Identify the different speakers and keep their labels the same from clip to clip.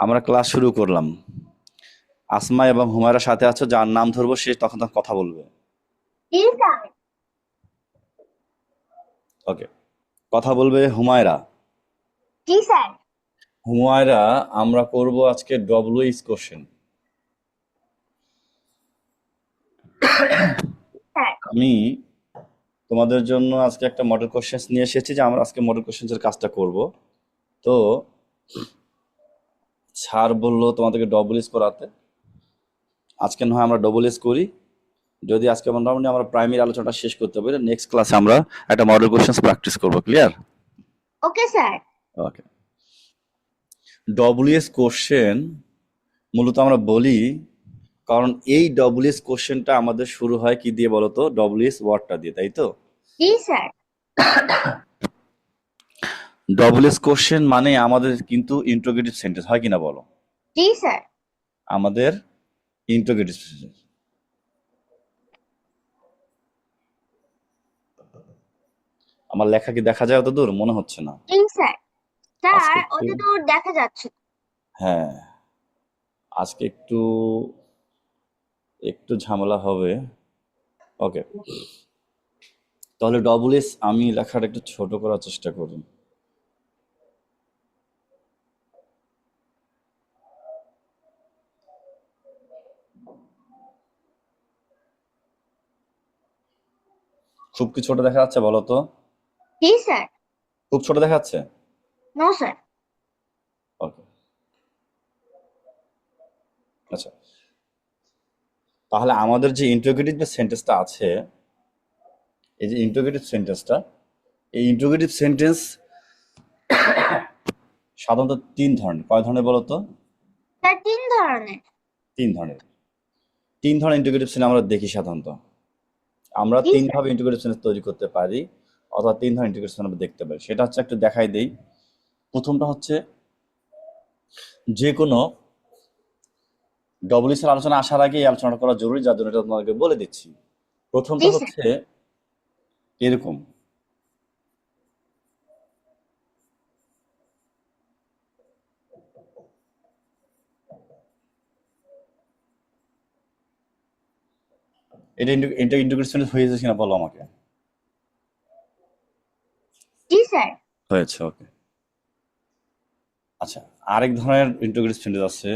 Speaker 1: আমরা ক্লাস শুরু করলাম। আসমা এবং হুমায়রা সাথে আছো, যার নাম ধরবো সে তখন কথা বলবে।
Speaker 2: জি স্যার।
Speaker 1: ওকে, কথা বলবে হুমায়রা।
Speaker 2: জি স্যার।
Speaker 1: হুমায়রা, আমরা করব আজকে ডব্লিউএইচ কোশ্চেন।
Speaker 2: স্যার।
Speaker 1: আমি তোমাদের জন্য আজকে একটা মডেল কোশ্চেন নিয়ে এসেছি, যে আমরা আজকে মডেল কোশ্চেনের কাজটা করব। তো স্যার বললো তোমাদেরকে ডব্লিউএইচ করাতে। আজকে না হয় আমরা ডব্লিউএইচ করি। যদি আজকে মোটামুটি আমরা প্রাইমারি আলোচনাটা শেষ করতে পারি, নেক্সট ক্লাসে আমরা একটা মডেল কোশ্চেন প্র্যাকটিস করবো। Clear?
Speaker 2: Okay sir.
Speaker 1: Okay. WH question মূলত আমরা বলি, কারণ এই ডব্লিউএস কোশ্চেনটা আমাদের শুরু হয় কি দিয়ে বলতো? ডব্লিউএস ওয়ার্ডটা দিয়ে, তাই তো?
Speaker 2: জি স্যার।
Speaker 1: ডব্লিউএস কোশ্চেন মানে আমাদের কিন্তু ইন্টারোগেটিভ সেন্টেন্স হয় কিনা বলো?
Speaker 2: জি স্যার।
Speaker 1: আমাদের ইন্টারোগেটিভ সেন্টেন্স। আমার লেখা কি দেখা যায় অত দূর? মনে হচ্ছে না।
Speaker 2: জি স্যার।
Speaker 1: আজকে
Speaker 2: স্যার
Speaker 1: একটু,
Speaker 2: ওটা তো দেখা যাচ্ছে।
Speaker 1: হ্যাঁ, আজকে একটু একটু ঝামেলা হবে। ওকে, তাহলে ডব্লিউএস আমি লেখাটা একটু ছোট করার চেষ্টা করি। খুব কি ছোট দেখা যাচ্ছে বলো তো?
Speaker 2: জি স্যার।
Speaker 1: খুব ছোট দেখা যাচ্ছে?
Speaker 2: No sir.
Speaker 1: ওকে, আচ্ছা। তাহলে আমাদের যে ইন্টারোগেটিভ যে সেন্টেন্সটা আছে, এই যে ইন্টারোগেটিভ সেন্টেন্সটা, এই ইন্টারোগেটিভ সেন্টেন্স সাধারণত তিন ধরনের। কয় ধরনের বলো তো?
Speaker 2: স্যার তিন ধরনের।
Speaker 1: তিন ধরনের। তিন ধরনের ইন্টারোগেটিভ সেন্টেন্স আমরা দেখি সাধারণত। আমরা
Speaker 2: জি
Speaker 1: তিন
Speaker 2: স্যার।
Speaker 1: ভাবে ইন্টারোগেটিভ সেন্টেন্স তৈরি করতে পারি, অথবা তিন ধরনের ইন্টারোগেটিভ সেন্টেন্স আমরা দেখতে পারি। সেটা হচ্ছে একটু দেখাই দেই। প্রথমটা হচ্ছে, যে কোনো ডব্লিউএস এর আলোচনা আসার আগে এই আলোচনাটা করা জরুরি, যার জন্য এটা তোমাদেরকে বলে দিচ্ছি। প্রথমটা
Speaker 2: জি স্যার।
Speaker 1: হচ্ছে এরকম, এটা এটা ইন্টারোগেটিভ সেন্টেন্স হয়েছে কিনা বলো আমাকে।
Speaker 2: জি স্যার।
Speaker 1: হয়েছে, ওকে। আচ্ছা, আরেক ধরনের ইন্টারোগেটিভ সেন্টেন্স আছে।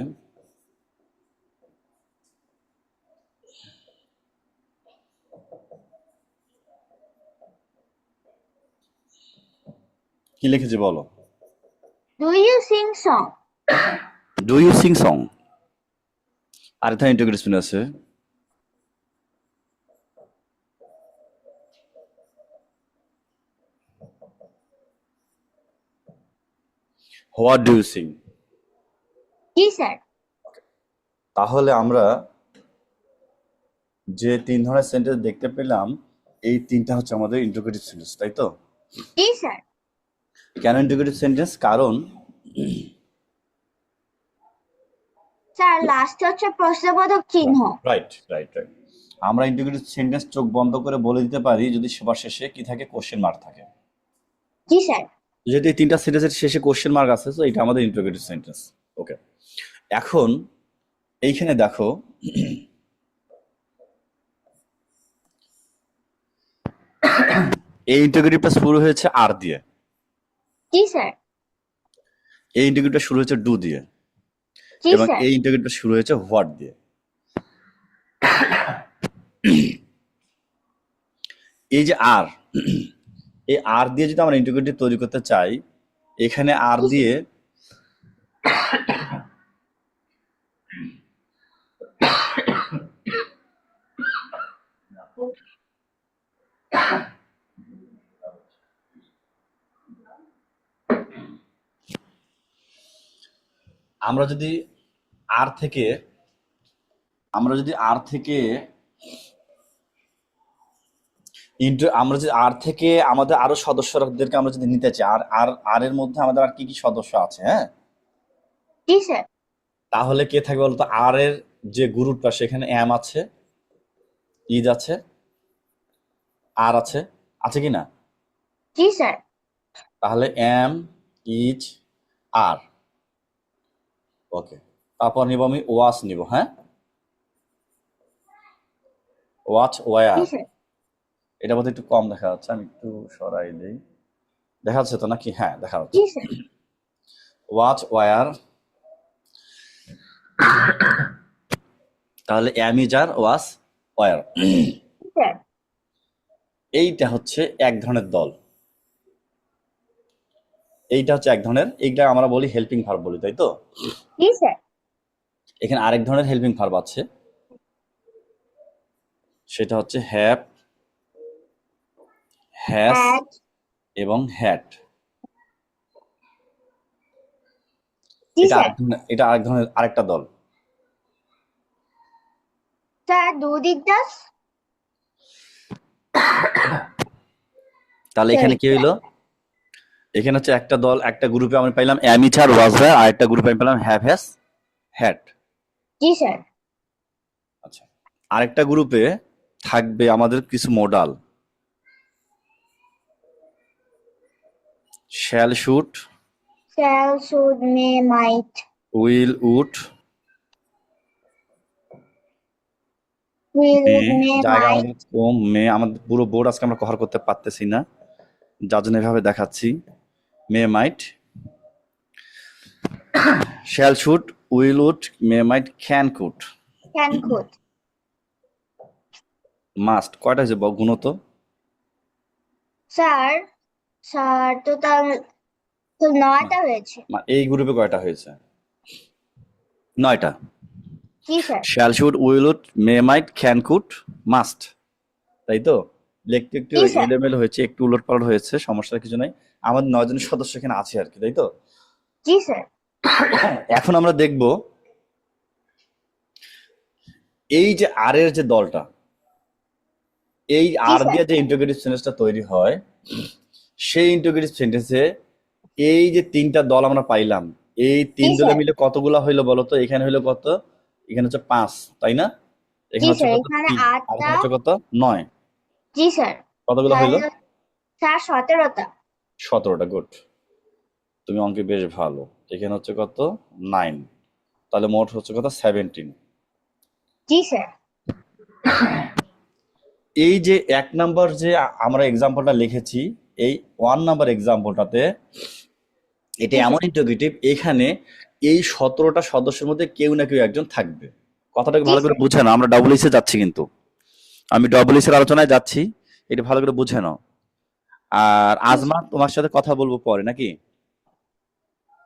Speaker 1: কি লিখেছে বলো?
Speaker 2: Do you sing song?
Speaker 1: Do you sing song. আরেক ধরনের ইন্টারোগেটিভ সেন্টেন্স আছে, হোয়াট ডু ইউ সিং।
Speaker 2: জি স্যার।
Speaker 1: তাহলে আমরা যে তিন ধরনের সেন্টেন্স দেখতে পেলাম, এই তিনটা হচ্ছে আমাদের ইন্টারোগেটিভ সেন্টেন্স, তাই তো?
Speaker 2: জি স্যার।
Speaker 1: কেন ইন্টারোগেটিভ সেন্টেন্স? কারণ
Speaker 2: স্যার লাস্টে হচ্ছে প্রশ্নবোধক চিহ্ন।
Speaker 1: Right, right, right. আমরা ইন্টারোগেটিভ সেন্টেন্স চোখ বন্ধ করে বলে দিতে পারি যদি সবার শেষে কি থাকে? কোশ্চেন মার্ক থাকে।
Speaker 2: জি স্যার।
Speaker 1: যেহেতু এই তিনটা সেন্টেন্সের শেষে কোশ্চেন মার্ক আছে, তো এটা আমাদের ইন্টারোগেটিভ সেন্টেন্স। ওকে, এখন এইখানে দেখো, এই ইন্টারোগেটিভটা শুরু হয়েছে আর দিয়ে,
Speaker 2: জি স্যার।
Speaker 1: এই ইন্টারোগেটিভটা শুরু হয়েছে ডু দিয়ে,
Speaker 2: জি
Speaker 1: এবং
Speaker 2: স্যার।
Speaker 1: এই ইন্টারোগেটিভটা শুরু হয়েছে হোয়াট দিয়ে। এই যে আর, এই আর দিয়ে যদি আমরা ইন্টিগ্রেটিভ তৈরি করতে চাই, এখানে আর
Speaker 2: জি স্যার।
Speaker 1: দিয়ে আমরা যদি আর থেকে আমরা যদি আর থেকে আমরা যদি আর থেকে আমাদের আরো সদস্যদেরকে আমরা যদি নিতে চাই, আর আর আর এর মধ্যে আমাদের আর কি কি সদস্য আছে, হ্যাঁ,
Speaker 2: জি স্যার।
Speaker 1: তাহলে কে থাকবে বলতো? আর এর যে গ্রুপটা, সেখানে এম আছে, ইজ আছে, আর আছে, আছে কি না?
Speaker 2: জি স্যার।
Speaker 1: তাহলে এম, ইজ, আর। ওকে, তারপর নিব আমি ওয়াচ নিব। হ্যাঁ, ওয়াচ
Speaker 2: জি
Speaker 1: ওয়ার,
Speaker 2: স্যার
Speaker 1: এটা বোধহয় একটু কম দেখা যাচ্ছে, আমি একটু সরাই দিই। দেখা যাচ্ছে তো নাকি? হ্যাঁ, দেখা যাচ্ছে।
Speaker 2: জি স্যার
Speaker 1: ওয়াচ ওয়ার, তাহলে অ্যামিজার ওয়াচ ওয়ার,
Speaker 2: জি স্যার
Speaker 1: এইটা হচ্ছে এক ধরনের দল। এইটা হচ্ছে এক ধরনের, এইটা আমরা বলি হেল্পিং ভার্ব বলি, তাই তো?
Speaker 2: জি স্যার
Speaker 1: এখানে আরেক ধরনের হেল্পিং ভার্ব আছে, সেটা হচ্ছে হ্যাভ, হ্যাজ
Speaker 2: হ্যাড
Speaker 1: এবং হ্যাড।
Speaker 2: জি
Speaker 1: এটা
Speaker 2: স্যার
Speaker 1: আরেক ধরনের, এটা আরেক ধরনের আরেকটা দল।
Speaker 2: স্যার ডু ডিড ডাস
Speaker 1: তাহলে এখানে
Speaker 2: সরি
Speaker 1: কি হইলো? এখানে হচ্ছে একটা দল, একটা গ্রুপে আমি পাইলাম অ্যামিচার ওয়াজ ওয়ার, আর একটা গ্রুপে আমি পেলাম হ্যাভ হ্যাজ হ্যাড।
Speaker 2: জি স্যার
Speaker 1: আচ্ছা, আরেকটা গ্রুপে থাকবে আমাদের কিছু modal, shall should,
Speaker 2: shall should may might
Speaker 1: will would,
Speaker 2: will
Speaker 1: may,
Speaker 2: would may
Speaker 1: জায়গা
Speaker 2: মাইট
Speaker 1: আমাদের কম, মে আমাদের পুরো বোর্ড আজকে আমরা কভার করতে পারতেছি না, যার জন্য এভাবে দেখাচ্ছি। May might, shall should, will would, may might, can could,
Speaker 2: can could
Speaker 1: must. কয়টা হয়েছে গুণত?
Speaker 2: স্যার স্যার টোটাল তো 9টা হয়েছে
Speaker 1: এই গ্রুপে কয়টা হয়েছে? 9টা।
Speaker 2: জি sir
Speaker 1: shall should, will would, may might, can could, must, তাই তো? লিখতে একটু
Speaker 2: জি স্যার
Speaker 1: এলোমেলো হয়েছে, একটু উলটপালট হয়েছে, সমস্যার কিছু নাই। আমাদের 9 জন সদস্য এখানে আছে আর কি, তাই তো?
Speaker 2: জি স্যার
Speaker 1: এখন আমরা দেখব এই যে আর এর যে দলটা, এই
Speaker 2: জি
Speaker 1: আর
Speaker 2: স্যার
Speaker 1: দিয়ে যে ইন্টিগ্রেটিভ সেন্টেন্সটা তৈরি হয়, সেই ইন্টিগ্রেটিভ সেন্টেন্সে এই যে তিনটা দল আমরা পাইলাম, এই
Speaker 2: জি
Speaker 1: তিন দলে
Speaker 2: স্যার
Speaker 1: মিলে কতগুলা হইলো বলো তো? এখানে হইলো কত? এখানে হচ্ছে 5, তাই না?
Speaker 2: জি
Speaker 1: এখানে হচ্ছে
Speaker 2: স্যার
Speaker 1: কত?
Speaker 2: এখানে
Speaker 1: 3, আর
Speaker 2: 8টা
Speaker 1: এখানে হচ্ছে কত? 9।
Speaker 2: জি স্যার
Speaker 1: কতগুলো হইলো?
Speaker 2: তাহলে স্যার 17টা
Speaker 1: 17টা। গুড, তুমি অঙ্কে বেশ ভালো। এখানে হচ্ছে কত? 9। তাহলে মোট হচ্ছে কত? 17।
Speaker 2: জি স্যার
Speaker 1: এই যে 1 নাম্বার যে আমরা এক্সাম্পলটা লিখেছি, এই 1 নাম্বার এক্সাম্পলটাতে এটা
Speaker 2: জি
Speaker 1: এমন
Speaker 2: স্যার
Speaker 1: ইন্টারোগেটিভ, এখানে এই 17টা সদস্যের মধ্যে কেউ না কেউ একজন থাকবে। কথাটাকে
Speaker 2: জি
Speaker 1: ভালো করে
Speaker 2: স্যার
Speaker 1: বুঝে নাও, আমরা ডবল এসে যাচ্ছি কিন্তু, আমি ডবল এসের আলোচনায় যাচ্ছি, এটা ভালো করে বুঝে নাও। আর
Speaker 2: জি
Speaker 1: আজমা, তোমার সাথে কথা বলবো পরে নাকি?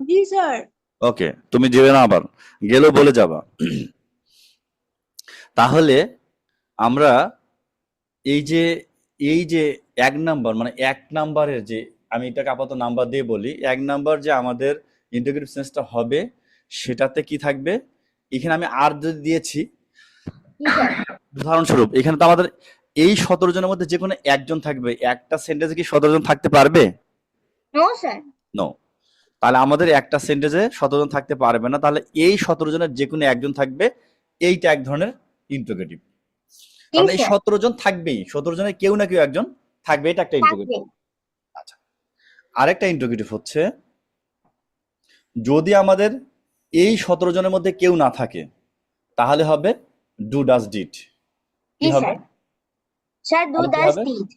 Speaker 2: জি স্যার
Speaker 1: ওকে, তুমি যেবে না, আবার গেলেও বলে যাবা। তাহলে আমরা এই যে এই যে 1 নাম্বার, মানে 1 নাম্বারের যে, আমি এটাকে আপাতত নাম্বার দিয়ে বলি, 1 নাম্বার যে আমাদের ইন্টিগ্রেটিভ সেন্সটা হবে, সেটাতে কি থাকবে? এখানে আমি আর যদি দিয়েছি,
Speaker 2: জি স্যার
Speaker 1: উদাহরণস্বরূপ এখানে তো আমাদের এই 17 জনের মধ্যে যে কোনো একজন থাকবে। একটা সেন্টেন্সে কি 17 জন থাকতে পারবে?
Speaker 2: No sir
Speaker 1: no. তাহলে আমাদের একটা সেন্টেন্সে 17 জন থাকতে পারবে না, তাহলে এই 17 জনের যে কোনো একজন থাকবে। এইটা এক ধরনের ইন্টিগ্রেটিভ।
Speaker 2: জি
Speaker 1: কারণ এই
Speaker 2: স্যার
Speaker 1: 17 জন থাকবেই, 17 জনের কেউ না কেউ একজন থাকবে, এটা একটা
Speaker 2: থাকবে
Speaker 1: ইন্টিগ্রেটিভ। আচ্ছা, আরেকটা ইন্টিগ্রেটিভ হচ্ছে, যদি আমাদের এই 17 জনের মধ্যে কেউ না থাকে, তাহলে হবে ডু ডাজ ডিড। কি
Speaker 2: জি
Speaker 1: হবে?
Speaker 2: স্যার স্যার ডু
Speaker 1: তাহলে কি
Speaker 2: ডাস
Speaker 1: হবে?
Speaker 2: ডিড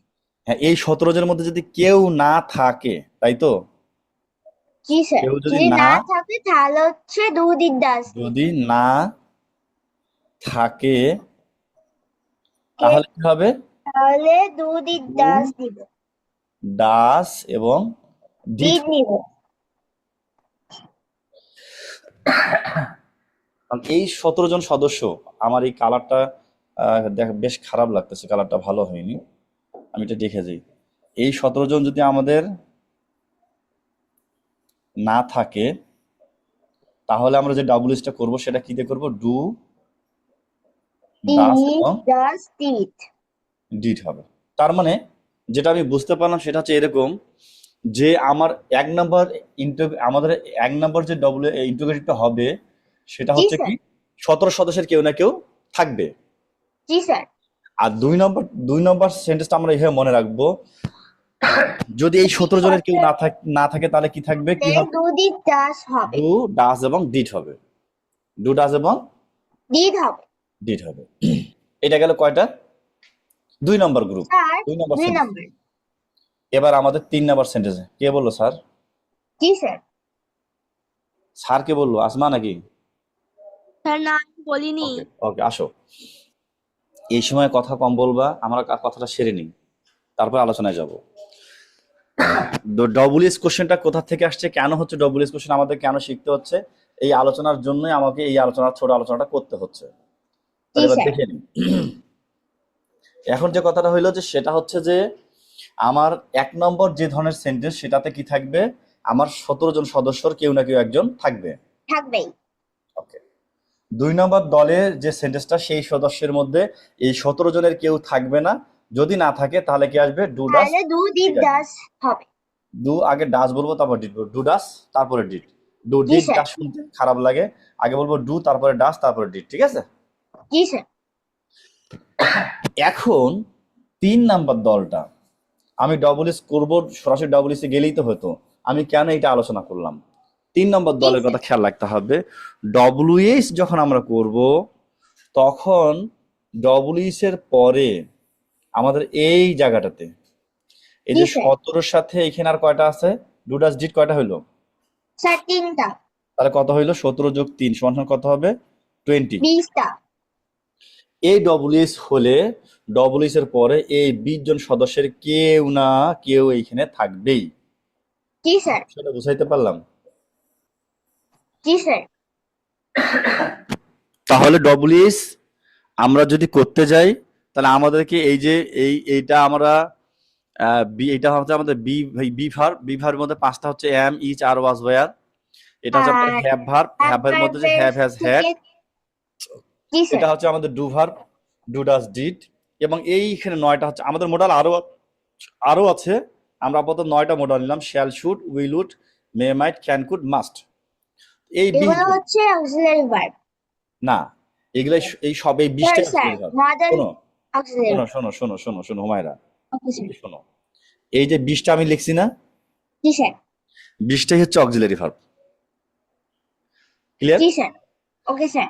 Speaker 1: হ্যাঁ, এই 17 জনের মধ্যে যদি কেউ না থাকে, তাই তো?
Speaker 2: জি স্যার
Speaker 1: কেউ যদি
Speaker 2: যদি
Speaker 1: না,
Speaker 2: না থাকে তাহলে হচ্ছে ডু ডিড ডাস ডিড
Speaker 1: যদি না থাকে, তাহলে কি হবে?
Speaker 2: তাহলে ডু ডিড
Speaker 1: ডু
Speaker 2: ডাস দিব
Speaker 1: ডাস এবং ডিড।
Speaker 2: ডিড নিব
Speaker 1: কারণ এই 17 জন সদস্য, আমার এই কালারটা দেখ বেশ খারাপ লাগতেছে, কালারটা ভালো হয়নি, আমি এটা দেখে যাই। এই 17 জন যদি আমাদের না থাকে, তাহলে আমরা যে ডাবল টা করবো সেটা কি দিয়ে করবো? ডু ডাস
Speaker 2: ডিড
Speaker 1: এবং
Speaker 2: ডাস ডিড
Speaker 1: ডিড হবে। তার মানে যেটা আমি বুঝতে পারলাম সেটা হচ্ছে এরকম, যে আমার 1 নাম্বার আমাদের 1 নাম্বার যে ডবল ইন্টিগ্রেটিভটা হবে, সেটা
Speaker 2: জি
Speaker 1: হচ্ছে
Speaker 2: স্যার
Speaker 1: কি 17 সদস্যের কেউ না কেউ থাকবে।
Speaker 2: জি স্যার
Speaker 1: আর 2 নম্বর সেন্টেন্সটা আমরা এইভাবে মনে রাখবো, যদি এই 17 জনের কেউ না থাকে, তাহলে কি থাকবে? কি
Speaker 2: দেন
Speaker 1: হবে?
Speaker 2: ডু ডিড ডাস হবে
Speaker 1: ডু ডাস এবং ডিড হবে। ডু ডাজ এবং
Speaker 2: ডিড হবে।
Speaker 1: ডিড হবে। এটা গেল কয়টা? 2 নম্বর গ্রুপ,
Speaker 2: স্যার
Speaker 1: 2 নম্বর
Speaker 2: 2
Speaker 1: সেন্টেন্স।
Speaker 2: নম্বর।
Speaker 1: এবার আমাদের 3 নম্বর সেন্টেন্সে কে বললো স্যার?
Speaker 2: জি স্যার।
Speaker 1: স্যার কে বললো, আসমা নাকি?
Speaker 2: স্যার না, আমি বলিনি।
Speaker 1: ওকে ওকে, আসো। এই সময় কথা কম বলবা, আমরা কথাটা সেরে নিই, তারপর আলোচনায় যাব। ডবল এস কোশ্চেনটা কোথা থেকে আসছে, কেন হচ্ছে ডবল এস কোশ্চেন, আমাদের কেন শিখতে হচ্ছে, এই আলোচনার জন্যই আমাকে এই ছোট আলোচনাটা করতে হচ্ছে।
Speaker 2: জি
Speaker 1: তাহলে এবার
Speaker 2: স্যার।
Speaker 1: দেখে নিই। এখন যে কথাটা হইলো যে সেটা হচ্ছে যে আমার 1 নম্বর যে ধরনের সেন্টেন্স সেটাতে কি থাকবে, আমার 17 জন সদস্যর কেউ না কেউ একজন থাকবে।
Speaker 2: থাকবেই।
Speaker 1: ওকে। 2 নম্বর দলের যে সেন্টেন্সটা, সেই সদস্যের মধ্যে এই 17 জনের কেউ থাকবে না। যদি না থাকে তাহলে কি আসবে? ডু ডাস
Speaker 2: তাহলে ডু ডিড
Speaker 1: ডিড আসবে।
Speaker 2: ডাস হবে।
Speaker 1: ডু আগে ডাস বলবো, তারপর ডিড বলবো। ডু ডাস তারপরে ডিড। ডু
Speaker 2: জি
Speaker 1: ডিড
Speaker 2: স্যার।
Speaker 1: ডাস শুনতে খারাপ লাগে, আগে বলবো ডু তারপরে ডাস তারপরে ডিড, ঠিক আছে?
Speaker 2: জি স্যার।
Speaker 1: এখন 3 নাম্বার দলটা আমি ডবল এস করবো, সরাসরি ডবল এসে গেলেই তো হতো, আমি কেন এটা আলোচনা করলাম? 3 নম্বর
Speaker 2: জি
Speaker 1: দলের
Speaker 2: স্যার।
Speaker 1: কথা খেয়াল রাখতে হবে। ডব্লিউএস যখন আমরা করব, তখন ডব্লিউএস এর পরে আমাদের এই জায়গাটাতে এই
Speaker 2: জি
Speaker 1: যে
Speaker 2: স্যার।
Speaker 1: 17 সাথে এখানে আর কয়টা আছে? ডুডাস ডিট কয়টা হইলো?
Speaker 2: স্যার 3টা।
Speaker 1: তাহলে কত হইলো? 17 যোগ 3 সমান সমান কত হবে? 20।
Speaker 2: 20টা।
Speaker 1: এই ডব্লিউএস হলে ডব্লিউএস এর পরে এই 20 জন সদস্যের কেউ না কেউ এইখানে থাকবেই।
Speaker 2: জি স্যার।
Speaker 1: সেটা বুঝাইতে পারলাম?
Speaker 2: জি স্যার।
Speaker 1: তাহলে ডব্লিউএস আমরা যদি করতে যাই, তাহলে আমাদেরকে এই যে এইটা আমরা এটা হচ্ছে আমাদের বি ভার্ব, বি ভার্বের মধ্যে 5টা হচ্ছে এম, ইচ, আর, ওয়াজ, ওয়্যার। এটা হচ্ছে আমাদের
Speaker 2: আর
Speaker 1: হ্যাভ ভার্ব, হ্যাভ ভার্বের মধ্যে যে
Speaker 2: অ্যাডভার্বের
Speaker 1: হ্যাভ, হ্যাজ, হ্যাড।
Speaker 2: থেকে। জি স্যার।
Speaker 1: এটা হচ্ছে আমাদের do verb, do does did. এবং এইখানে 9টা হচ্ছে আমাদের মোডাল, আরো আছে। আমরা আপাতত 9টা মোডাল নিলাম: shall, should, will, would, may, might, can, could, must. এই 20
Speaker 2: এগুলো
Speaker 1: জন
Speaker 2: হচ্ছে অক্সিলারি ভার্ব।
Speaker 1: না, এগুলো এই সব এই
Speaker 2: স্যার
Speaker 1: 20টাই
Speaker 2: স্যার
Speaker 1: অক্সিলারি ভার্ব।
Speaker 2: মডাল
Speaker 1: শোনো
Speaker 2: অক্সিলারি।
Speaker 1: শোনো শোনো শোনো শোনো শোনো হুমায়রা,
Speaker 2: ওকে স্যার।
Speaker 1: শোনো, এই যে 20টা আমি লিখছি না,
Speaker 2: জি স্যার।
Speaker 1: 20টাই হচ্ছে অক্সিলারি ভার্ব। ক্লিয়ার?
Speaker 2: জি স্যার। Okay sir.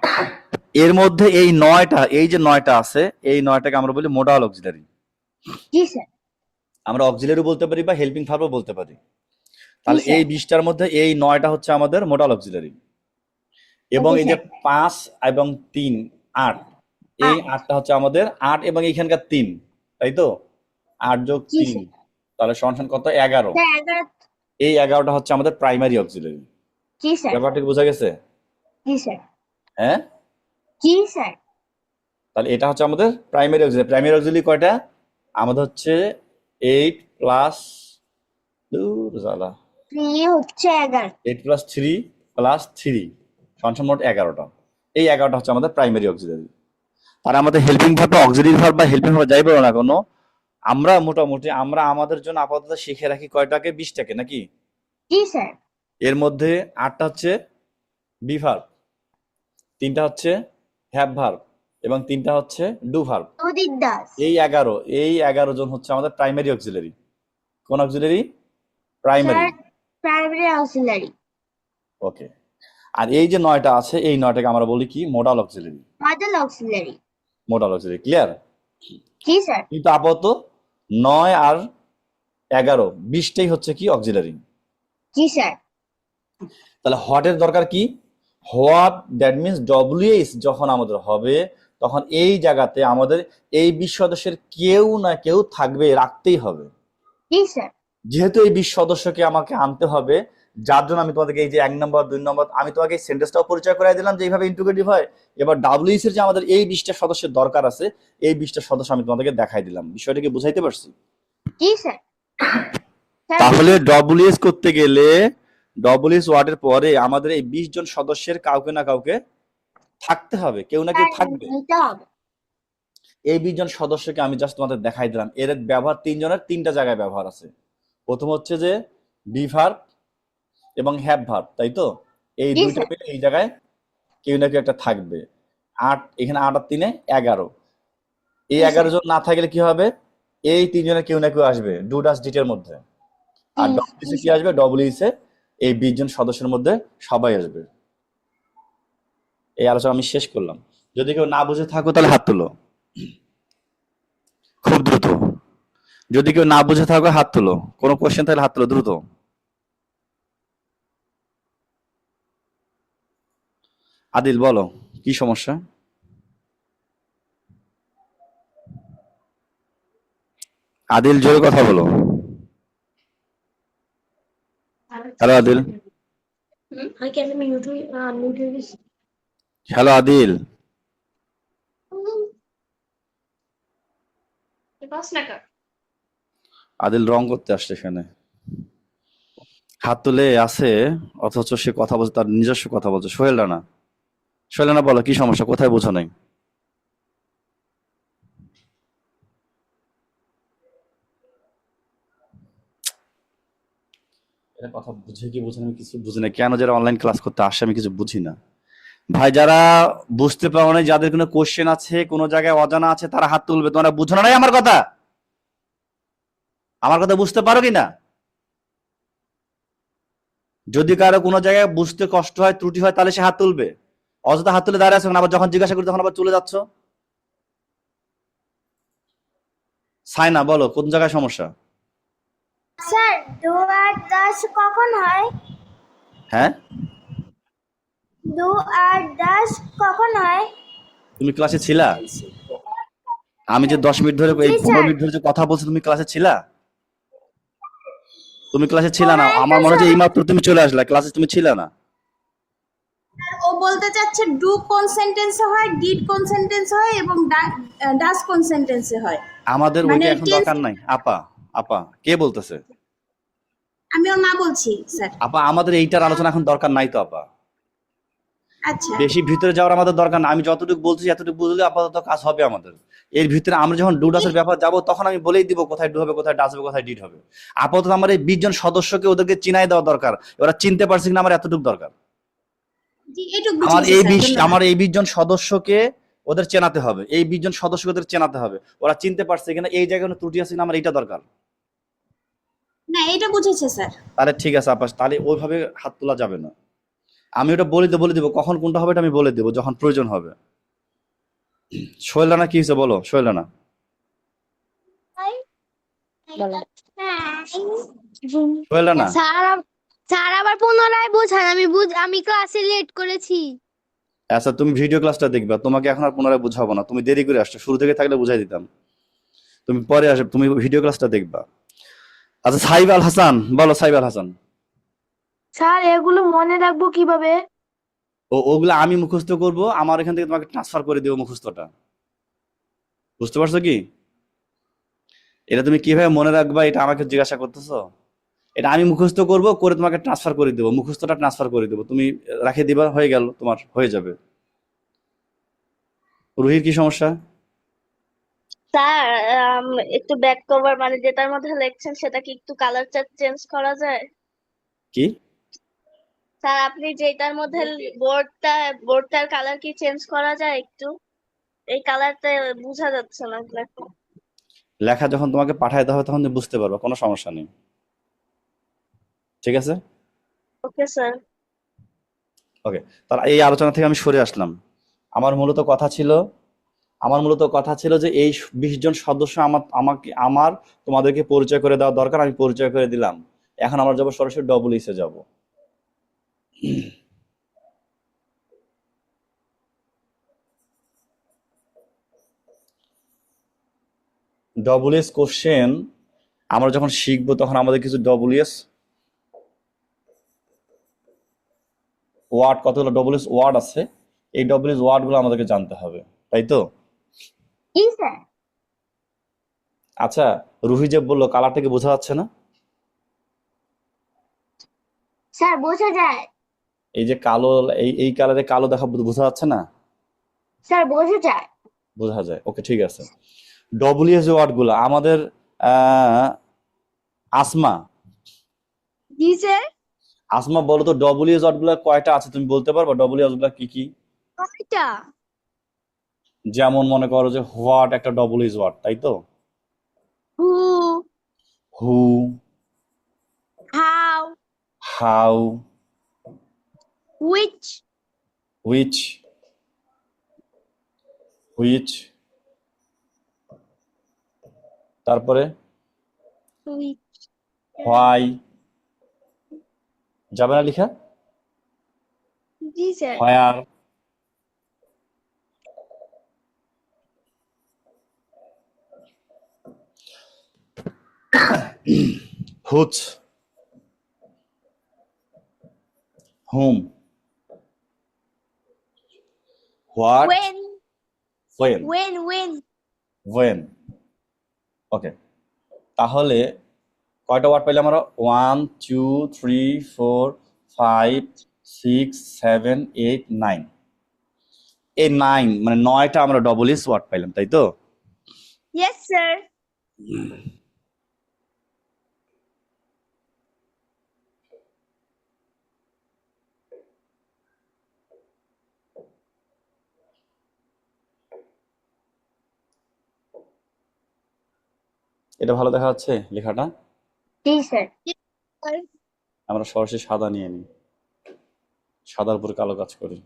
Speaker 1: এর মধ্যে এই 9টা, এই যে 9টা আছে, এই 9টাকে আমরা বলি মোডাল অক্সিলারি।
Speaker 2: জি স্যার।
Speaker 1: আমরা অক্সিলারি বলতে পারি বা হেল্পিং ভার্বও বলতে পারি।
Speaker 2: জি
Speaker 1: তাহলে এই
Speaker 2: স্যার।
Speaker 1: 20টার মধ্যে এই 9টা হচ্ছে আমাদের মোডাল অক্সিলারি। এবং
Speaker 2: ওকে
Speaker 1: এই যে
Speaker 2: স্যার।
Speaker 1: 5 এবং 3 8, এই
Speaker 2: 8।
Speaker 1: 8টা হচ্ছে আমাদের 8 এবং এইখানকার 3, তাই তো? 8 যোগ
Speaker 2: জি
Speaker 1: 3
Speaker 2: স্যার।
Speaker 1: তাহলে সমান সমান কত? 11।
Speaker 2: স্যার 11।
Speaker 1: এই 11টা হচ্ছে আমাদের প্রাইমারি অক্সিলারি।
Speaker 2: জি স্যার।
Speaker 1: ব্যাপারটা কি বোঝা গেছে?
Speaker 2: জি স্যার।
Speaker 1: হ্যাঁ।
Speaker 2: জি স্যার।
Speaker 1: তাহলে এটা হচ্ছে আমাদের প্রাইমারি অক্সিলারি। প্রাইমারি অক্সিলারি কয়টা? আমাদের হচ্ছে 8 প্লাস, দূর জ্বালা,
Speaker 2: 3 হচ্ছে 11।
Speaker 1: 8 প্লাস 3 প্লাস 3 সমান সমান মোট 11টা। এই 11টা হচ্ছে আমাদের প্রাইমারি অক্সিলারি। আর আমাদের হেল্পিং ভার্ব বা অক্সিলারি ভার্ব বা হেল্পিং ভার্ব যাই বলো না কোনো, আমরা মোটামুটি আমরা আমাদের জন্য আপাতত শিখে রাখি কয়টাকে? 20টাকে নাকি?
Speaker 2: জি স্যার।
Speaker 1: এর মধ্যে 8টা হচ্ছে বি ভার্ব, 3টা হচ্ছে হ্যাভ ভার্ব এবং 3টা হচ্ছে do verb.
Speaker 2: Do did does.
Speaker 1: এই 11 জন হচ্ছে আমাদের প্রাইমারি অক্সিলারি। কোন auxiliary? Primary.
Speaker 2: Sir primary auxiliary.
Speaker 1: Okay. আর এই যে 9টা আছে, এই 9টাকে আমরা বলি কি? Modal auxiliary.
Speaker 2: Model auxiliary.
Speaker 1: Modal auxiliary. Clear?
Speaker 2: জি স্যার।
Speaker 1: কিন্তু আপাতত 9 আর 11 20টাই হচ্ছে কি? অক্সিলারি।
Speaker 2: জি স্যার।
Speaker 1: তাহলে হোয়াটের দরকার কি? হোয়াট, দ্যাট মিনস ডব্লিউএস যখন আমাদের হবে, তখন এই জায়গাতে আমাদের এই 20 সদস্যের কেউ না কেউ থাকবে, রাখতেই হবে।
Speaker 2: জি স্যার।
Speaker 1: যেহেতু এই 20 সদস্যকে আমাকে আনতে হবে, যার জন্য আমি তোমাদেরকে এই যে 1 নম্বর 2 নম্বর আমি তোমাকে এই সেন্টেন্সটাও পরিচয় করে দিলাম যে এইভাবে ইন্টিগ্রেটিভ হয়। এবার ডব্লিউএস এর যে আমাদের এই 20টা সদস্যের দরকার আছে, এই 20টা সদস্য আমি তোমাদেরকে দেখাই দিলাম। বিষয়টা কি বুঝাইতে পারছি?
Speaker 2: জি স্যার। স্যার
Speaker 1: তাহলে ডব্লিউএস করতে গেলে ডব্লিউএস ওয়ার্ডের পরে আমাদের এই 20 জন সদস্যের কাউকে না কাউকে থাকতে হবে, কেউ না কেউ থাকবে।
Speaker 2: নিতে হবে।
Speaker 1: এই 20 জন সদস্যকে আমি জাস্ট তোমাদের দেখাই দিলাম। এর ব্যবহার 3 জনের 3টা জায়গায় ব্যবহার আছে। প্রথম হচ্ছে যে বি ভার্ব এবং হ্যাভ ভার্ব, তাই তো? এই
Speaker 2: জি
Speaker 1: দুইটা
Speaker 2: স্যার।
Speaker 1: পেলে এই জায়গায় কেউ না কেউ একটা থাকবে। 8, এখানে 8 আর 3 11। এই
Speaker 2: জি
Speaker 1: 11
Speaker 2: স্যার।
Speaker 1: জন না থাকলে কি হবে? এই 3 জনের কেউ না কেউ আসবে ডু ডাস ডিটের মধ্যে। আর
Speaker 2: জি
Speaker 1: ডব্লিউএস কি
Speaker 2: স্যার।
Speaker 1: আসবে? ডব্লিউএস এই 20 জন সদস্যের মধ্যে সবাই আসবে। এই আলোচনা আমি শেষ করলাম। যদি কেউ না বুঝে থাকো তাহলে হাত তোলো, খুব দ্রুত। যদি কেউ না বুঝে থাকো হাত তোলো, কোনো কোশ্চেন থাকলে হাত তোলো দ্রুত। আদিল বলো, কি সমস্যা? আদিল জোরে কথা বলো। হ্যালো আদিল। হ্যালো আদিল। আদিল রং করতে আসছে এখানে, হাত তুলে আছে, অথচ সে কথা বলছে, তার নিজস্ব কথা বলছে। সোহেল রানা, সোহেল রানা বলো, কি সমস্যা, কোথায় বোঝো নাই? এটা কথা বুঝে কি বুঝে না, আমি কিছু বুঝি না। কেন যারা অনলাইন ক্লাস করতে আসে আমি কিছু বুঝি না। ভাই যারা বুঝতে পারো না, যাদের কোনো কোশ্চেন আছে, কোনো জায়গায় অজানা আছে, তারা হাত তুলবে। তোমরা বুঝো না নাই আমার কথা? আমার কথা বুঝতে পারো কিনা? যদি কারো কোনো জায়গায় বুঝতে কষ্ট হয়, ত্রুটি হয়, তাহলে সে হাত তুলবে। অযথা হাত তুলে দাঁড়িয়ে আছো কেন? আবার যখন জিজ্ঞাসা করি তখন আবার চলে যাচ্ছ। সাইনা বলো, কোন জায়গায় সমস্যা?
Speaker 2: স্যার 2 আর 10 কখন হয়?
Speaker 1: হ্যাঁ,
Speaker 2: 2 আর 10 কখন হয়?
Speaker 1: তুমি ক্লাসে ছিলা? আমি যে 10 মিনিট ধরে,
Speaker 2: জি
Speaker 1: এই
Speaker 2: স্যার।
Speaker 1: 15 মিনিট ধরে যে কথা বলছি, তুমি ক্লাসে ছিলা? তুমি ক্লাসে ছিলা না,
Speaker 2: পড়াই তো
Speaker 1: আমার মনে হচ্ছে
Speaker 2: স্যার।
Speaker 1: এইমাত্র তুমি চলে আসলা, ক্লাসে তুমি ছিলা না।
Speaker 3: ও বলতে চাচ্ছে ডু কোন সেন্টেন্সে হয়, ডিড কোন সেন্টেন্সে হয় এবং ডাস কোন সেন্টেন্সে হয়।
Speaker 1: আমাদের
Speaker 3: মানে
Speaker 1: ওইটা এখন
Speaker 3: টেন্স।
Speaker 1: দরকার নাই। আপা, আপা কে বলতেছে?
Speaker 3: আমিও না বলছি স্যার।
Speaker 1: আপা আমাদের এইটার আলোচনা এখন দরকার নাই তো আপা।
Speaker 3: আচ্ছা
Speaker 1: বেশি ভিতরে যাওয়ার আমাদের দরকার না। আমি যতটুকু বলছি এতটুকু বুঝলে আপাতত কাজ হবে আমাদের। এর ভিতরে আমরা যখন ডু ডাসের ব্যাপার যাবো, তখন আমি বলেই দিব কোথায় ডু হবে, কোথায় ডাস হবে, কোথায় ডিড হবে। আপাতত আমার এই 20 জন সদস্যকে ওদেরকে চিনাই দেওয়া দরকার। ওরা চিনতে পারছে কিনা আমার এতটুকু দরকার।
Speaker 3: জি, এটুকু বুঝেছি স্যার, ধন্যবাদ।
Speaker 1: আমার এই 20 জন সদস্যকে ওদের চেনাতে হবে। এই 20 জন সদস্যকে ওদের চেনাতে হবে। ওরা চিনতে পারছে কিনা, এই জায়গায় কোনো ত্রুটি আছে কিনা, আমার এইটা দরকার।
Speaker 3: না, এটা বুঝেছে স্যার।
Speaker 1: তাহলে ঠিক আছে আপা, তাহলে ওইভাবে হাত তোলা যাবে না। আমি ওটা বলে দিব কখন কোনটা হবে, এটা আমি বলে দেবো যখন প্রয়োজন হবে। সোহেল রানা কি হয়েছে বলো, সোহেল রানা। সোহেল রানা,
Speaker 2: স্যার আবার পুনরায় বোঝান, আমি ক্লাসে লেট করেছি।
Speaker 1: আচ্ছা তুমি ভিডিও ক্লাসটা দেখবা, তোমাকে এখন আর পুনরায় বুঝাবো না। তুমি দেরি করে আসছো, শুরু থেকে থাকলে বুঝাই দিতাম। তুমি পরে আসবে, তুমি ভিডিও ক্লাসটা দেখবা। আচ্ছা সাইব আল হাসান বলো, সাইব আল হাসান।
Speaker 2: স্যার এগুলো মনে রাখবো কিভাবে?
Speaker 1: ওগুলা আমি মুখস্থ করব, আমার এখান থেকে তোমাকে ট্রান্সফার করে দেবো মুখস্থটা। বুঝতে পারছো কি? এটা তুমি কিভাবে মনে রাখবা, এটা আমাকে জিজ্ঞাসা করতেছো? এটা আমি মুখস্থ করব, করে তোমাকে ট্রান্সফার করে দেবো, মুখস্থটা ট্রান্সফার করে দেবো, তুমি রাখে দিবা, হয়ে গেল, তোমার হয়ে যাবে। রুহির কি সমস্যা?
Speaker 4: স্যার, একটু ব্যাক কভার মানে যেটার মধ্যে লিখছেন সেটা কি একটু কালারটা চেঞ্জ করা যায়?
Speaker 1: কি?
Speaker 4: স্যার, আপনি যেটার মধ্যে বোর্ডটার কালার কি চেঞ্জ করা যায় একটু? এই কালারটা বোঝা যাচ্ছে না লেখা।
Speaker 1: লেখা যখন তোমাকে পাঠায় দেওয়া হবে তখন তুমি বুঝতে পারবে, কোনো সমস্যা নেই। ঠিক আছে,
Speaker 4: ওকে স্যার।
Speaker 1: ওকে। তাহলে এই আলোচনা থেকে আমি সরে আসলাম। আমার মূলত কথা ছিল আমার মূলত কথা ছিল যে এই 20 জন সদস্য আমার তোমাদেরকে পরিচয় করে দেওয়া দরকার, আমি পরিচয় করে দিলাম। এখন আমরা যাবো সরাসরি ডবল ইসে যাব। ডবল এস কোশ্চেন আমরা যখন শিখবো তখন আমাদের কিছু ডবল এস ওয়ার্ড, কতগুলো ডবল এস ওয়ার্ড আছে, এই ডবল এস ওয়ার্ড গুলো আমাদেরকে জানতে হবে, তাই তো?
Speaker 2: জি স্যার।
Speaker 1: আচ্ছা, রুহি যে বললো কালারটাকে বোঝা যাচ্ছে না,
Speaker 2: স্যার বোঝা যায়।
Speaker 1: এই যে কালো, এই কালারে কালো দেখা বোঝা যাচ্ছে না?
Speaker 2: স্যার বোঝা যায়।
Speaker 1: বোঝা যায়, ওকে ঠিক আছে। ডব্লিউএস ওয়ার্ড গুলো আমাদের, আহ, আসমা,
Speaker 2: জি স্যার।
Speaker 1: আসমা বলো তো ডব্লিউএস ওয়ার্ড গুলো কয়টা আছে, তুমি বলতে পারবে ডব্লিউএস গুলো কি কি?
Speaker 2: কয়টা?
Speaker 1: যেমন মনে করো যে হোয়াট একটা ডব্লিউএস ওয়ার্ড, তাই তো?
Speaker 2: Who,
Speaker 1: who,
Speaker 2: how,
Speaker 1: how,
Speaker 2: which,
Speaker 1: which, which, তারপরে
Speaker 4: which,
Speaker 1: হোয়াই, যাবে না লেখা?
Speaker 4: জি sir,
Speaker 1: where, whose, whom, what,
Speaker 4: when,
Speaker 1: when,
Speaker 4: when,
Speaker 1: when. Okay, তাহলে কয়টা ওয়ার্ড পাইলাম আমরা? 1 2 3 4 5 6 7 8 9। এই 9 মানে 9টা আমরা ডবল এস ওয়ার্ড পাইলাম, তাই তো?
Speaker 4: yes sir,
Speaker 1: এটা ভালো দেখা যাচ্ছে লেখাটা?
Speaker 4: জি স্যার,
Speaker 1: আমরা সরাসরি সাদা নিয়ে নিই, সাদার উপর কালো কাজ করি।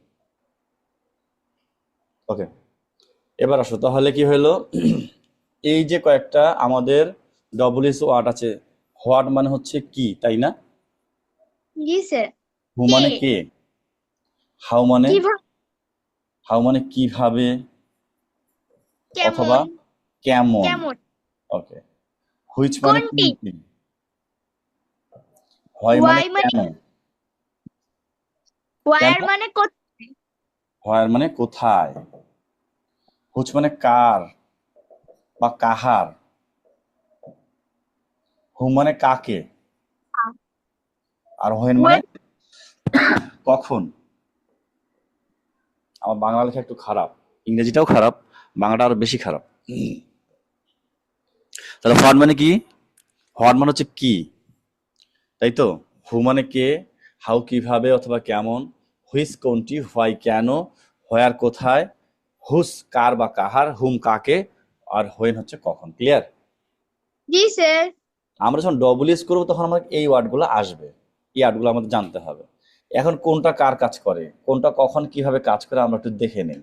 Speaker 1: ওকে, এবার আসো, তাহলে কি হলো? এই যে কয়েকটা আমাদের ডবল এস ওয়ার্ড আছে, হোয়াট মানে হচ্ছে কি, তাই না?
Speaker 4: জি স্যার,
Speaker 1: হু মানে কে, হাউ মানে
Speaker 4: কিভাবে,
Speaker 1: কিভাবে অথবা
Speaker 4: কেমন,
Speaker 1: কেমন।
Speaker 4: কেমন,
Speaker 1: ওকে, হুইচ মানে
Speaker 4: কোনটি,
Speaker 1: কোনটি, হয় মানে
Speaker 4: why মানে,
Speaker 1: কেন,
Speaker 4: where
Speaker 1: কেন,
Speaker 4: মানে কোথায়,
Speaker 1: হয় মানে কোথায়, হুচ মানে কার বা কাহার, হু মানে কাকে, আর হোয়েন মানে
Speaker 4: when,
Speaker 1: কখন। আমার বাংলা লেখা একটু খারাপ, ইংরেজিটাও খারাপ, বাংলাটা আরো বেশি খারাপ। তাহলে হোয়াট মানে কি? হোয়াট মানে হচ্ছে কি, তাই তো? হু মানে কে, হাউ কিভাবে অথবা কেমন, হুইচ কোনটি, হোয়াই কেন, হোয়ার কোথায়, হুস কার বা কাহার, হুম কাকে, আর হোয়েন হচ্ছে কখন। ক্লিয়ার?
Speaker 4: জি স্যার,
Speaker 1: আমরা যখন ডবল ইউজ করবো তখন আমাদের এই ওয়ার্ডগুলো আসবে, এই ওয়ার্ডগুলো আমাদের জানতে হবে। এখন কোনটা কার কাজ করে, কোনটা কখন কিভাবে কাজ করে আমরা একটু দেখে নিই।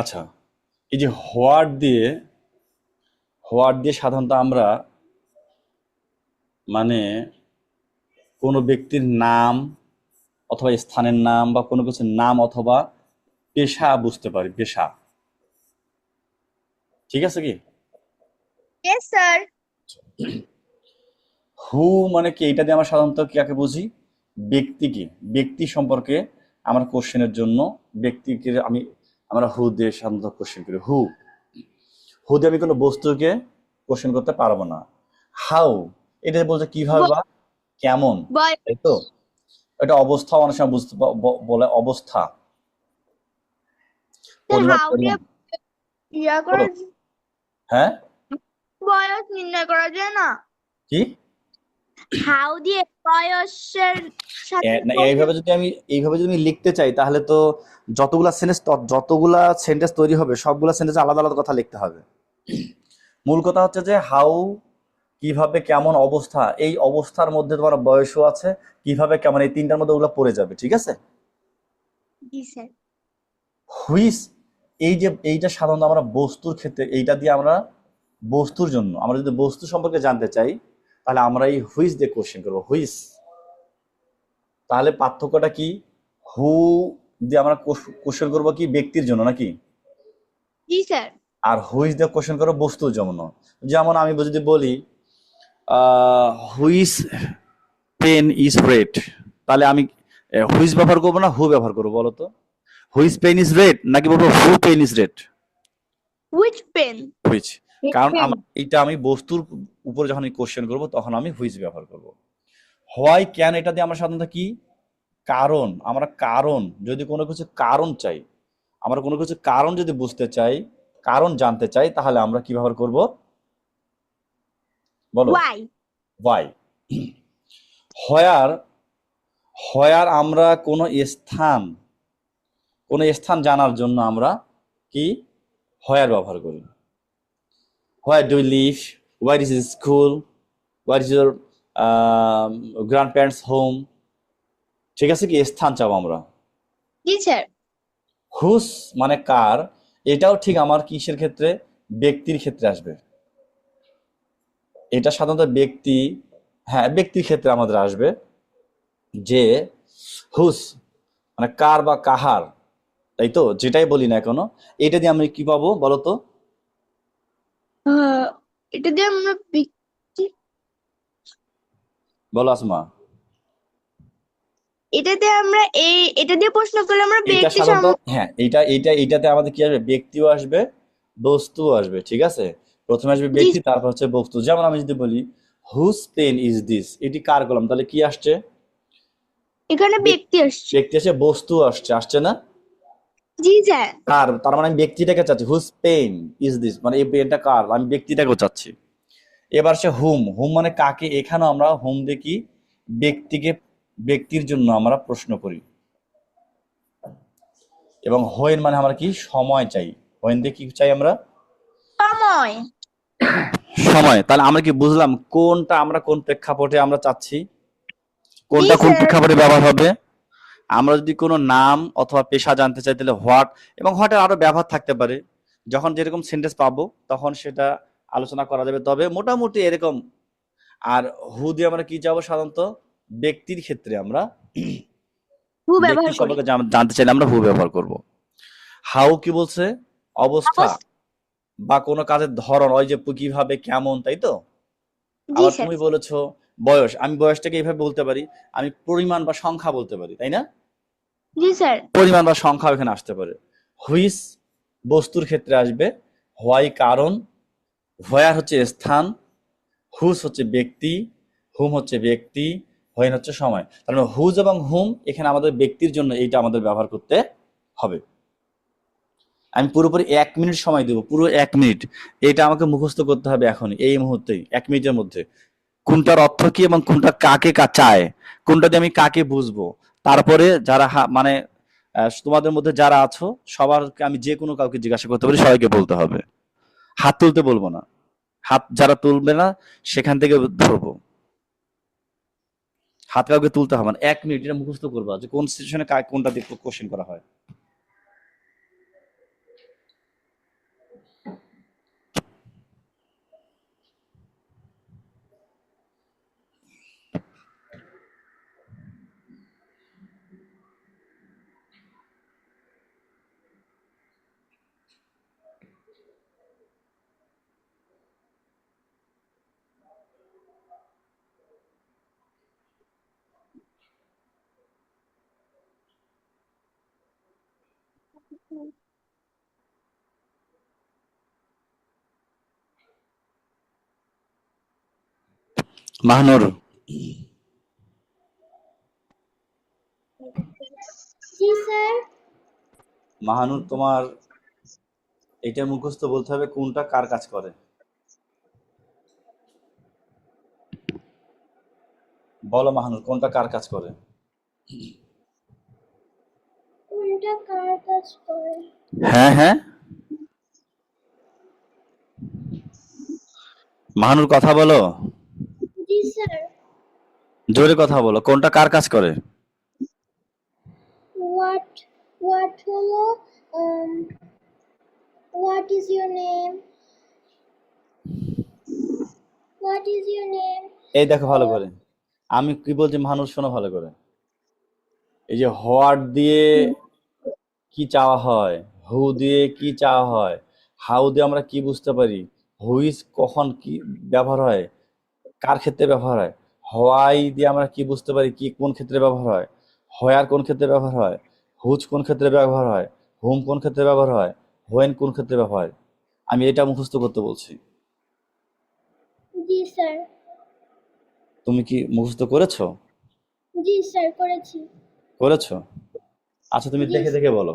Speaker 1: আচ্ছা, এই যে হোয়াট দিয়ে সাধারণত আমরা মানে কোনো ব্যক্তির নাম অথবা স্থানের নাম বা কোনো কিছুর নাম অথবা পেশা বুঝতে পারি, পেশা। ঠিক আছে কি?
Speaker 4: yes স্যার,
Speaker 1: হু মানে কি, এটা দিয়ে আমরা সাধারণত কাকে বুঝি? ব্যক্তিকে, ব্যক্তি সম্পর্কে আমরা কোশ্চেনের জন্য ব্যক্তিকে আমরা হু দিয়ে সাধারণত কোশ্চেন করি। হু দিয়ে আমি কোনো বস্তুকে কোশ্চেন করতে পারবো না। হাউ এটা বলছে কিভাবে বা কেমন,
Speaker 4: বয়,
Speaker 1: তাই তো? এটা অবস্থা, অনেক সময় বুঝতে বলে অবস্থা, পরিমাপ
Speaker 4: হাউ দিয়ে
Speaker 1: পরিমাণ।
Speaker 4: ইয়া
Speaker 1: বলো।
Speaker 4: করা,
Speaker 1: হ্যাঁ,
Speaker 4: বয়স নির্ণয় করা যায় না,
Speaker 1: কি?
Speaker 4: হাউ দিয়ে বয়সের সাথে
Speaker 1: না, এইভাবে যদি আমি লিখতে চাই তাহলে তো যতগুলা সেন্টেন্স তৈরি হবে সবগুলা সেন্টেন্স আলাদা আলাদা কথা লিখতে হবে। মূল কথা হচ্ছে যে হাউ কিভাবে কেমন অবস্থা, এই অবস্থার মধ্যে তোমার বয়সও আছে, কিভাবে কেমন, এই তিনটার মধ্যে ওগুলো পড়ে যাবে। ঠিক আছে?
Speaker 4: জি স্যার,
Speaker 1: হুইস এইটা সাধারণত আমরা বস্তুর ক্ষেত্রে, এইটা দিয়ে আমরা বস্তুর জন্য, আমরা যদি বস্তু সম্পর্কে জানতে চাই তাহলে আমরা এই হুইস দিয়ে কোশ্চেন করবো, হুইস। তাহলে পার্থক্যটা কি? হু দিয়ে আমরা কোশ্চেন করবো কি ব্যক্তির জন্য নাকি,
Speaker 4: জি স্যার,
Speaker 1: আর হুইস দিয়ে কোশ্চেন করবো বস্তুর জন্য। যেমন আমি যদি বলি হুইস পেন ইজ রেড, তাহলে আমি হুইস ব্যবহার করবো না হু ব্যবহার করবো? বলো তো, হুইস পেন ইজ রেড নাকি বলবো who pen is red?
Speaker 4: which pen,
Speaker 1: which, কারণ এইটা আমি বস্তুর উপরে যখন কোশ্চেন করবো তখন আমি হুইচ ব্যবহার করব। হোয়াই ক্যান এটা দিয়ে আমরা সাধারণত কি, কারণ, আমরা কারণ যদি কোনো কিছু কারণ চাই, আমরা কোনো কিছু কারণ যদি বুঝতে চাই, কারণ জানতে চাই, তাহলে আমরা কি ব্যবহার করব? বলো।
Speaker 4: why,
Speaker 1: Y. হোয়ার আমরা কোনো স্থান, কোনো স্থান জানার জন্য আমরা কি হোয়ার ব্যবহার করি। Where do you live, where is school, where is your grandparents home, ঠিক আছে, কি স্থান চাবো আমরা।
Speaker 2: জি স্যার।
Speaker 1: হুস মানে কার, এটাও ঠিক আমার কিসের ক্ষেত্রে, ব্যক্তির ক্ষেত্রে আসবে। এটা সাধারণত ব্যক্তি, হ্যাঁ ব্যক্তির ক্ষেত্রে আমাদের আসবে, যে হুস মানে কার বা কাহার, তাই তো, যেটাই বলি না কেন, এটা দিয়ে আমি কি পাবো বলো তো।
Speaker 2: এটা দিয়ে আমরা
Speaker 1: বলো আসমা।
Speaker 2: এটা দিয়ে প্রশ্ন করলে আমরা
Speaker 1: এটা
Speaker 2: ব্যক্তি
Speaker 1: সাধারণত, হ্যাঁ এইটাতে আমাদের কি আসবে, ব্যক্তিও আসবে বস্তুও আসবে, ঠিক আছে। প্রথমে আসবে
Speaker 2: জি
Speaker 1: ব্যক্তি, তারপর হচ্ছে বস্তু। যেমন আমি যদি বলি হুজ পেন ইজ দিস, এটি কার কলম, তাহলে কি আসছে,
Speaker 2: এখানে ব্যক্তি আসছে।
Speaker 1: ব্যক্তি আসে, বস্তু আসছে, আসছে না।
Speaker 2: জি স্যার।
Speaker 1: কার, তার মানে আমি ব্যক্তিটাকে চাচ্ছি, হুজ পেন ইজ দিস, মানে এই পেনটা কার, আমি ব্যক্তিটাকেও চাচ্ছি। এবার সে হুম, হুম মানে কাকে, এখানেও আমরা হুম দেখি ব্যক্তিকে, ব্যক্তির জন্য আমরা প্রশ্ন করি। এবং হোয়েন মানে আমরা কি সময় চাই, হোয়েন দিয়ে কি চাই আমরা,
Speaker 2: সময়।
Speaker 1: সময়। তাহলে আমরা কি বুঝলাম কোনটা আমরা কোন প্রেক্ষাপটে আমরা চাচ্ছি,
Speaker 2: জি
Speaker 1: কোনটা কোন
Speaker 2: স্যার।
Speaker 1: প্রেক্ষাপটে ব্যবহার হবে। আমরা যদি কোনো নাম অথবা পেশা জানতে চাই তাহলে হোয়াট, এবং হোয়াটের আরো ব্যবহার থাকতে পারে, যখন যেরকম সেন্টেন্স পাবো তখন সেটা আলোচনা করা যাবে, তবে মোটামুটি এরকম। আর হু দিয়ে আমরা কি যাবো, সাধারণত ব্যক্তির ক্ষেত্রে আমরা
Speaker 2: হু
Speaker 1: ব্যক্তি
Speaker 2: ব্যবহার করি।
Speaker 1: সম্পর্কে জানতে চাইলে আমরা হু ব্যবহার করব। হাউ কি বলছে, অবস্থা বা কোনো কাজের ধরন, ওই যে কিভাবে কেমন, তাই তো।
Speaker 2: জি
Speaker 1: আবার
Speaker 2: স্যার।
Speaker 1: তুমি বলেছো বয়স, আমি বয়সটাকে এইভাবে বলতে পারি, আমি পরিমাণ বা সংখ্যা বলতে পারি, তাই না।
Speaker 2: জি স্যার।
Speaker 1: পরিমাণ বা সংখ্যা এখানে আসতে পারে। হুইস বস্তুর ক্ষেত্রে আসবে, হোয়াই কারণ, হোয়ার হচ্ছে স্থান, হুজ হচ্ছে ব্যক্তি, হুম হচ্ছে ব্যক্তি, হোয়েন হচ্ছে সময়। তার মানে হুজ এবং হুম এখানে আমাদের ব্যক্তির জন্য এইটা আমাদের ব্যবহার করতে হবে। আমি পুরোপুরি 1 মিনিট সময় দেবো, পুরো 1 মিনিট, এটা আমাকে মুখস্থ করতে হবে এখনই, এই মুহূর্তেই, 1 মিনিটের মধ্যে। কোনটার অর্থ কি এবং কোনটা কাকে চায়, কোনটা দিয়ে আমি কাকে বুঝবো। তারপরে যারা মানে তোমাদের মধ্যে যারা আছো সবারকে আমি যে কোনো কাউকে জিজ্ঞাসা করতে পারি, সবাইকে বলতে হবে, হাত তুলতে বলবো না। হাত যারা তুলবে না সেখান থেকে ধরবো, হাত কাউকে তুলতে হবে না। 1 মিনিট এটা মুখস্থ করবা যে কোন সিচুয়েশনে কোনটা দিয়ে কোশ্চেন করা হয়। মাহনুর,
Speaker 2: জি স্যার।
Speaker 1: মাহানুর তোমার এটা মুখস্থ বলতে হবে কোনটা কার কাজ করে। বলো মাহানুর, কোনটা কার কাজ করে।
Speaker 2: কোনটা কার কাজ করে?
Speaker 1: হ্যাঁ হ্যাঁ, মাহানুর কথা বলো,
Speaker 2: জি স্যার।
Speaker 1: জোরে কথা বলো, কোনটা কার কাজ করে।
Speaker 2: হোয়াট হোয়াট হলো what is your name? What is your name?
Speaker 1: এই দেখো ভালো করে, আমি কি বলছি মাহানুর শোনো ভালো করে। এই যে হোয়াট দিয়ে কি চাওয়া হয়, হু দিয়ে কি চাওয়া হয়, হাউ দিয়ে আমরা কি বুঝতে পারি, হুইজ কখন কি ব্যবহার হয়, কার ক্ষেত্রে ব্যবহার হয়, হোয়াই দিয়ে আমরা কি বুঝতে পারি কি কোন ক্ষেত্রে ব্যবহার হয়, হোয়ার কোন ক্ষেত্রে ব্যবহার হয়, হুজ কোন ক্ষেত্রে ব্যবহার হয়, হুম কোন ক্ষেত্রে ব্যবহার হয়, হোয়েন কোন ক্ষেত্রে ব্যবহার হয়, আমি এটা মুখস্থ করতে বলছি।
Speaker 2: জি স্যার।
Speaker 1: তুমি কি মুখস্থ করেছো?
Speaker 2: জি স্যার করেছি।
Speaker 1: করেছো, আচ্ছা তুমি
Speaker 2: জি।
Speaker 1: দেখে দেখে বলো।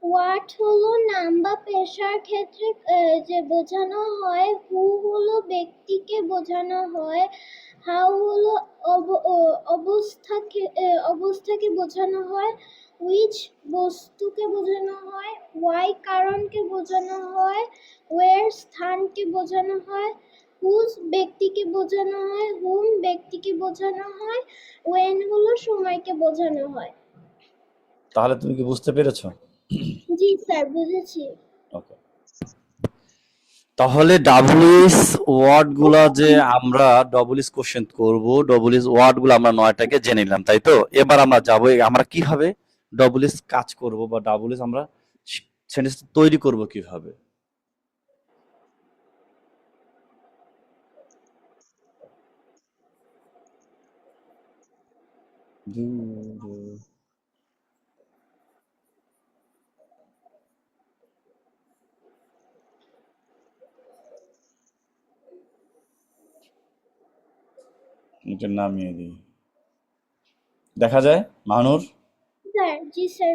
Speaker 2: হোয়াট হলো নাম বা পেশার ক্ষেত্রে যে বোঝানো হয়, হু হলো ব্যক্তিকে বোঝানো হয়, হাউ হলো
Speaker 5: অবস্থাকে বোঝানো হয়, which বস্তুকে বোঝানো হয়, why কারণকে বোঝানো হয়, where স্থানকে বোঝানো হয়, whose ব্যক্তিকে বোঝানো হয়, whom ব্যক্তিকে বোঝানো হয়, when হলো সময়কে বোঝানো হয়।
Speaker 1: তাহলে তুমি কি বুঝতে পেরেছো?
Speaker 5: জি স্যার, বুঝেছি।
Speaker 1: ওকে, তাহলে ডাব্লিউএস ওয়ার্ড গুলা যে আমরা ডব্লিউএস কোশ্চেন করব, ডব্লিউএস ওয়ার্ড গুলো আমরা 9টাকে জেনে নিলাম, তাই তো? এবার আমরা যাবো আমরা কিভাবে ডব্লিউএস কাজ করব বা ডব্লিউএস আমরা সেন্টেন্স তৈরি করব কিভাবে। এটা নামিয়ে দিই, দেখা যায় মাহনুর?
Speaker 5: স্যার, জি স্যার,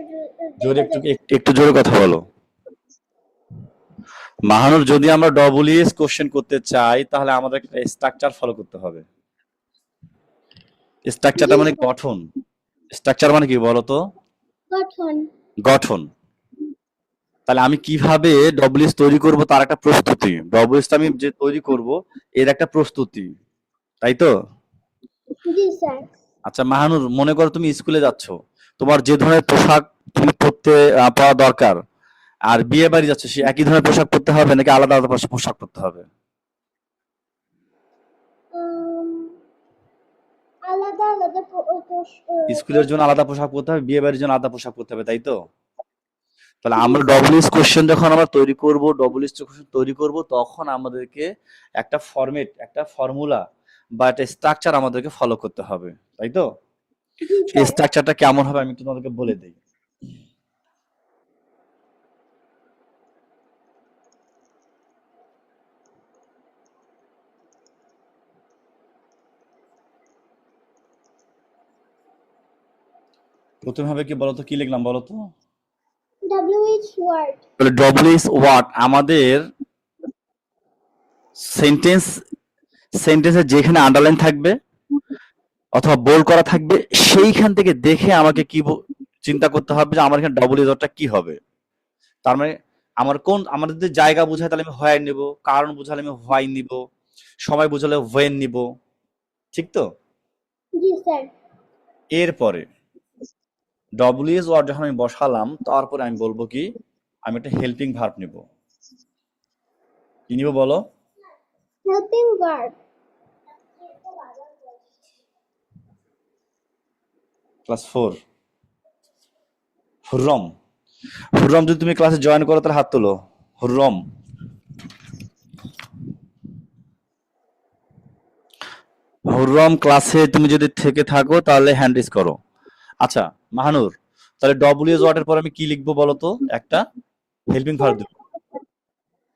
Speaker 1: জোরে
Speaker 5: দেখা
Speaker 1: একটু
Speaker 5: যাচ্ছে।
Speaker 1: একটু জোরে কথা বলো। মাহনুর, যদি আমরা ডব্লিউএস কোশ্চেন করতে চাই তাহলে আমাদের একটা স্ট্রাকচার ফলো করতে হবে। স্ট্রাকচারটা
Speaker 5: জি
Speaker 1: মানে
Speaker 5: স্যার,
Speaker 1: গঠন। স্ট্রাকচার মানে কি বলতো?
Speaker 5: গঠন।
Speaker 1: গঠন। তাহলে আমি কিভাবে ডব্লিউএস তৈরি করব তার একটা প্রস্তুতি। ডব্লিউএস আমি যে তৈরি করব এর একটা প্রস্তুতি, তাই তো?
Speaker 5: জি স্যার।
Speaker 1: আচ্ছা মাহানুর, মনে করো তুমি স্কুলে যাচ্ছ, তোমার যে ধরনের পোশাক তুমি পরতে পাওয়া দরকার, আর বিয়ে বাড়ি যাচ্ছে সে একই ধরনের পোশাক পরতে হবে নাকি আলাদা আলাদা পোশাক পরতে হবে?
Speaker 5: উম, আলাদা আলাদা
Speaker 1: স্কুলের জন্য আলাদা পোশাক পরতে হবে, বিয়ে বাড়ির জন্য আলাদা পোশাক পরতে হবে, তাই তো? তাহলে আমরা ডব্লিউএস কোশ্চেন যখন আমরা তৈরি করব, ডব্লিউএস কোশ্চেন তৈরি করব, তখন আমাদেরকে একটা ফরম্যাট, একটা ফর্মুলা বা একটা স্ট্রাকচার আমাদেরকে ফলো করতে হবে, তাই তো?
Speaker 5: জি
Speaker 1: সেই
Speaker 5: স্যার।
Speaker 1: স্ট্রাকচারটা কেমন হবে আমি একটু তোমাদেরকে বলে দিই। প্রথমে হবে কি বলতো, কি লিখলাম বলতো?
Speaker 5: WH word.
Speaker 1: তাহলে ডব্লিউএস ওয়ার্ড আমাদের সেন্টেন্স, সেন্টেন্সের যেখানে আন্ডারলাইন থাকবে অথবা বোল্ড করা থাকবে সেইখান থেকে দেখে আমাকে কি চিন্তা করতে হবে যে আমার এখানে ডব্লিউএস ওয়ার্ডটা কি হবে। তার মানে আমার কোন, আমাদের যদি জায়গা বোঝায় তাহলে আমি হোয়ার নিব, কারণ বোঝালে আমি হোয়াই নিব, সময় বোঝালে ওয়েন নিব, ঠিক তো?
Speaker 5: জি স্যার।
Speaker 1: এরপরে ডব্লিউএস ওয়ার্ড যখন আমি বসালাম তারপরে আমি বলবো কি, আমি একটা হেল্পিং ভার্ব নিব। কি নিব বলো?
Speaker 5: Helping verb.
Speaker 1: ক্লাস 4 হুররম। হুররম যদি তুমি ক্লাসে জয়েন করো তাহলে হাত তোলো। হুররম। হুররম ক্লাসে তুমি যদি থেকে থাকো তাহলে হ্যান্ড রেজ করো। আচ্ছা মাহানুর, তাহলে ডব্লিউএস ওয়ার্ডের পর আমি কি লিখবো বলতো? একটা হেল্পিং ভার্ব দিব।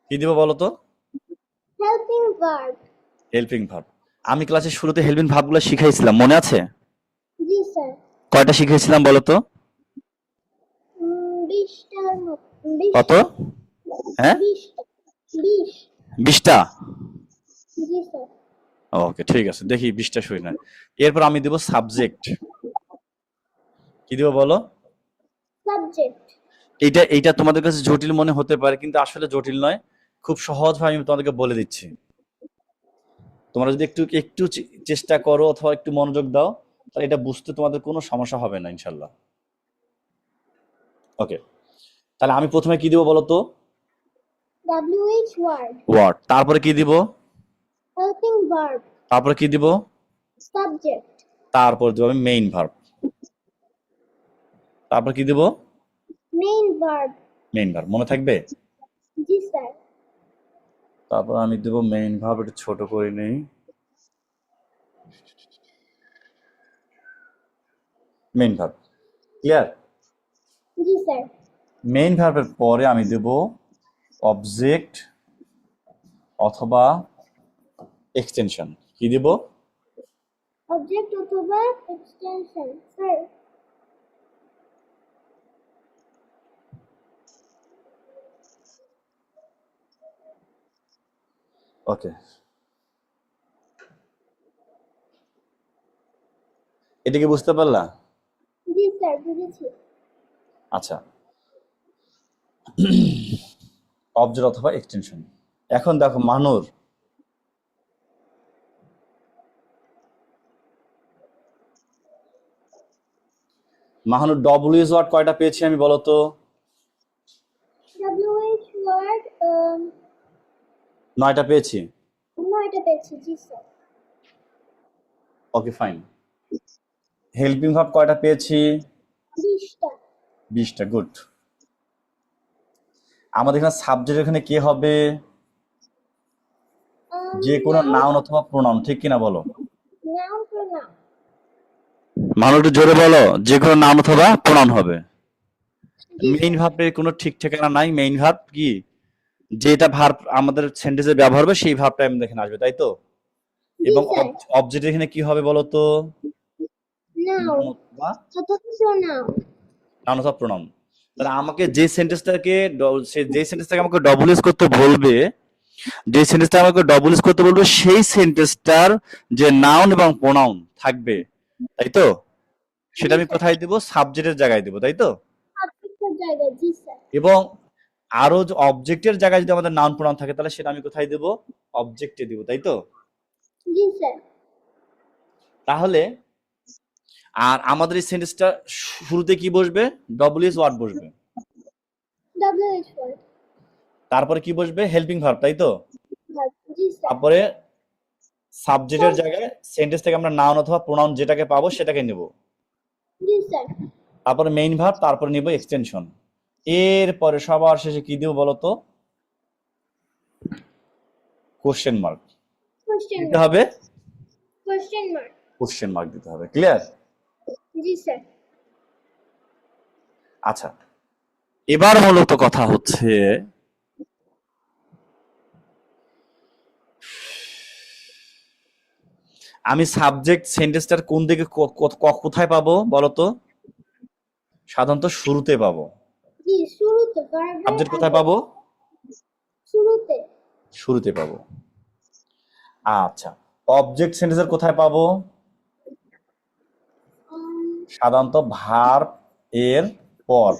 Speaker 1: কি দিব বলতো?
Speaker 5: Helping verb.
Speaker 1: Helping verb. আমি ক্লাসের শুরুতে হেল্পিং ভার্বগুলো শিখাইছিলাম, মনে আছে?
Speaker 5: জি স্যার।
Speaker 1: কয়টা শিখাইছিলাম বলতো?
Speaker 5: 20টার মতো।
Speaker 1: কত?
Speaker 5: 20টা।
Speaker 1: হ্যাঁ,
Speaker 5: 20টা। 20।
Speaker 1: 20টা।
Speaker 5: জি স্যার।
Speaker 1: ওকে ঠিক আছে, দেখি 20টা শুই না। এরপর আমি দেব সাবজেক্ট। কি দেবো বলো?
Speaker 5: সাবজেক্ট।
Speaker 1: এইটা এইটা তোমাদের কাছে জটিল মনে হতে পারে কিন্তু আসলে জটিল নয়, খুব সহজভাবে আমি তোমাদেরকে বলে দিচ্ছি। তোমরা যদি একটু একটু চেষ্টা করো অথবা একটু মনোযোগ দাও তাহলে এটা বুঝতে তোমাদের কোনো সমস্যা হবে না ইনশাল্লাহ। ওকে, তাহলে আমি প্রথমে কি দিব বলো তো?
Speaker 5: WH word.
Speaker 1: ওয়ার্ড। তারপরে কি দিব?
Speaker 5: Helping verb.
Speaker 1: তারপরে কি দিব?
Speaker 5: সাবজেক্ট।
Speaker 1: তারপর দিব আমি মেইন ভার্ব। তারপর কি দিব?
Speaker 5: Main verb.
Speaker 1: মেইন ভার্ব, মনে থাকবে?
Speaker 5: জি স্যার।
Speaker 1: তারপর আমি দেব মেইন ভার্ব, একটু ছোট করে নেই। Main verb clear?
Speaker 5: জি স্যার।
Speaker 1: মেইন ভার্বের পরে আমি দেব অবজেক্ট অথবা এক্সটেনশন। কি দিব?
Speaker 5: অবজেক্ট অথবা এক্সটেনশন স্যার।
Speaker 1: ওকে, এটা কি বুঝতে পারলা?
Speaker 5: জি স্যার, বুঝেছি।
Speaker 1: আচ্ছা, অবজেক্ট অথবা এক্সটেনশন। এখন দেখো মানুর, ডব্লিউএস ওয়ার্ড কয়টা পেয়েছি আমি বলো তো?
Speaker 5: WH ওয়ার্ড
Speaker 1: 9টা পেয়েছি।
Speaker 5: 9টা পেয়েছি। জি sir.
Speaker 1: Okay fine. Helping verb কয়টা পেয়েছি?
Speaker 5: 20টা।
Speaker 1: 20টা, গুড। আমাদের এখানে সাবজেক্ট এখানে কে হবে? যে কোনো নাউন অথবা প্রোনাউন, ঠিক কিনা বলো?
Speaker 5: Noun pronoun.
Speaker 1: মানুষ একটু জোরে বলো, যে কোনো নাউন অথবা প্রোনাউন হবে।
Speaker 5: জি
Speaker 1: মেইন
Speaker 5: স্যার।
Speaker 1: ভার্বের কোনো ঠিক ঠিকানা নাই। মেইন ভার্ব কি, যেটা ভার্ব আমাদের সেন্টেন্সে ব্যবহার হবে সেই ভার্বটা আমাদের এখানে আসবে, তাই তো?
Speaker 5: জি
Speaker 1: এবং
Speaker 5: স্যার।
Speaker 1: অবজেক্ট এখানে কি হবে বলো তো?
Speaker 5: নাউন
Speaker 1: নাউন অথবা
Speaker 5: অথবা প্রোনাউন।
Speaker 1: প্রোনাউন। তাহলে আমাকে যে সেন্টেন্সটাকে যে সেন্টেন্সটাকে আমাকে ডবল ইউজ করতে বলবে, যে সেন্টেন্সটা আমাকে ডবল ইউজ করতে বলবে, সেই সেন্টেন্সটার যে নাউন এবং প্রোনাউন থাকবে, তাই তো? সেটা আমি কোথায় দিব? সাবজেক্টের জায়গায় দিব, তাই তো?
Speaker 5: সাবজেক্টের জায়গায়। জি স্যার।
Speaker 1: এবং আরো যে অবজেক্টের জায়গায় যদি আমাদের নাউন প্রোনাউন থাকে, তাহলে সেটা আমি কোথায় দেব? অবজেক্টে দিব, তাই তো?
Speaker 5: জি স্যার।
Speaker 1: তাহলে আর আমাদের এই সেন্টেন্সটা শুরুতে কি বসবে? ডব্লিউএস ওয়ার্ড বসবে।
Speaker 5: WH word.
Speaker 1: তারপরে কি বসবে? হেল্পিং ভার্ব, তাই তো?
Speaker 5: জি স্যার।
Speaker 1: তারপরে সাবজেক্টের জায়গায় সেন্টেন্স থেকে আমরা নাউন অথবা প্রোনাউন যেটাকে পাবো সেটাকে নেব।
Speaker 5: জি স্যার।
Speaker 1: তারপরে মেইন ভার্ব, তারপরে নিব এক্সটেনশন। এরপরে সবার শেষে কি দিব বলো তো? কোশ্চেন মার্ক
Speaker 5: কোশ্চেন
Speaker 1: দিতে
Speaker 5: মার্ক।
Speaker 1: হবে।
Speaker 5: Question mark.
Speaker 1: কোশ্চেন মার্ক দিতে হবে। ক্লিয়ার?
Speaker 5: জি স্যার।
Speaker 1: আচ্ছা, এবার মূলত কথা হচ্ছে আমি সাবজেক্ট সেন্টেন্সটার কোন দিকে কোথায় পাবো বলো তো? সাধারণত শুরুতে পাবো।
Speaker 5: জি, শুরুতে ভার্বের
Speaker 1: সাবজেক্ট কোথায়
Speaker 5: আগে।
Speaker 1: পাবো?
Speaker 5: শুরুতে।
Speaker 1: শুরুতে পাবো। আচ্ছা, অবজেক্ট সেন্টেন্সের কোথায় পাবো? সাধারণত ভার্ব এর পর,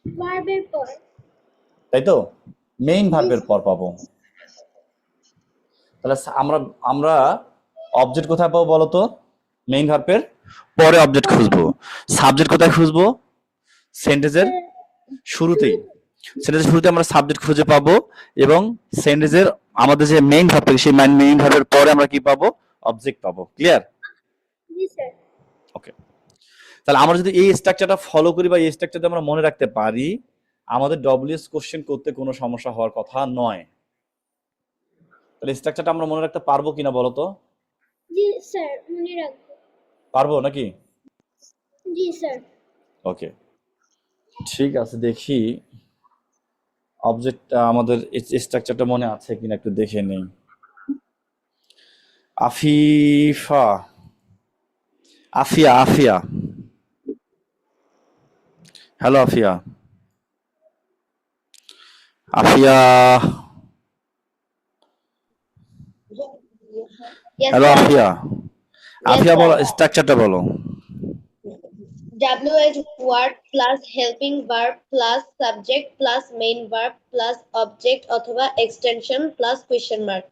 Speaker 5: ভার্বের পর।
Speaker 1: তাই তো? মেইন ভার্বের পর পাবো। তাহলে আমরা আমরা অবজেক্ট কোথায় পাবো বলো তো? মেইন ভার্বের পরে অবজেক্ট খুঁজবো। সাবজেক্ট কোথায় খুঁজবো? সেন্টেন্সের শুরুতেই। সেন্টেন্সের শুরুতে আমরা সাবজেক্ট খুঁজে পাবো, এবং সেন্টেন্সের আমাদের যে মেইন ভার্ব থাকে সেই মেইন ভার্বের পরে আমরা কি পাবো? অবজেক্ট পাবো। ক্লিয়ার?
Speaker 5: জি স্যার।
Speaker 1: ওকে। তাহলে আমরা যদি এই স্ট্রাকচারটা ফলো করি বা এই স্ট্রাকচারটা আমরা মনে রাখতে পারি, আমাদের ডব্লিউএস কোশ্চেন করতে কোনো সমস্যা হওয়ার কথা নয়। তাহলে স্ট্রাকচারটা আমরা মনে রাখতে পারবো কিনা বলো তো?
Speaker 5: জি স্যার, মনে রাখবো।
Speaker 1: পারবো নাকি?
Speaker 5: জি স্যার।
Speaker 1: ওকে, ঠিক আছে। দেখি অবজেক্টটা আমাদের স্ট্রাকচারটা মনে আছে কিনা একটু দেখে নেই। Afifa, Afia, Afia, hello Afia, Afia,
Speaker 4: Yes,
Speaker 1: hello
Speaker 4: sir.
Speaker 1: Afia,
Speaker 4: Yes,
Speaker 1: Afia
Speaker 4: sir.
Speaker 1: বলো, স্ট্রাকচারটা বলো।
Speaker 4: WH word plus helping verb plus subject plus main verb plus object অথবা extension plus question mark.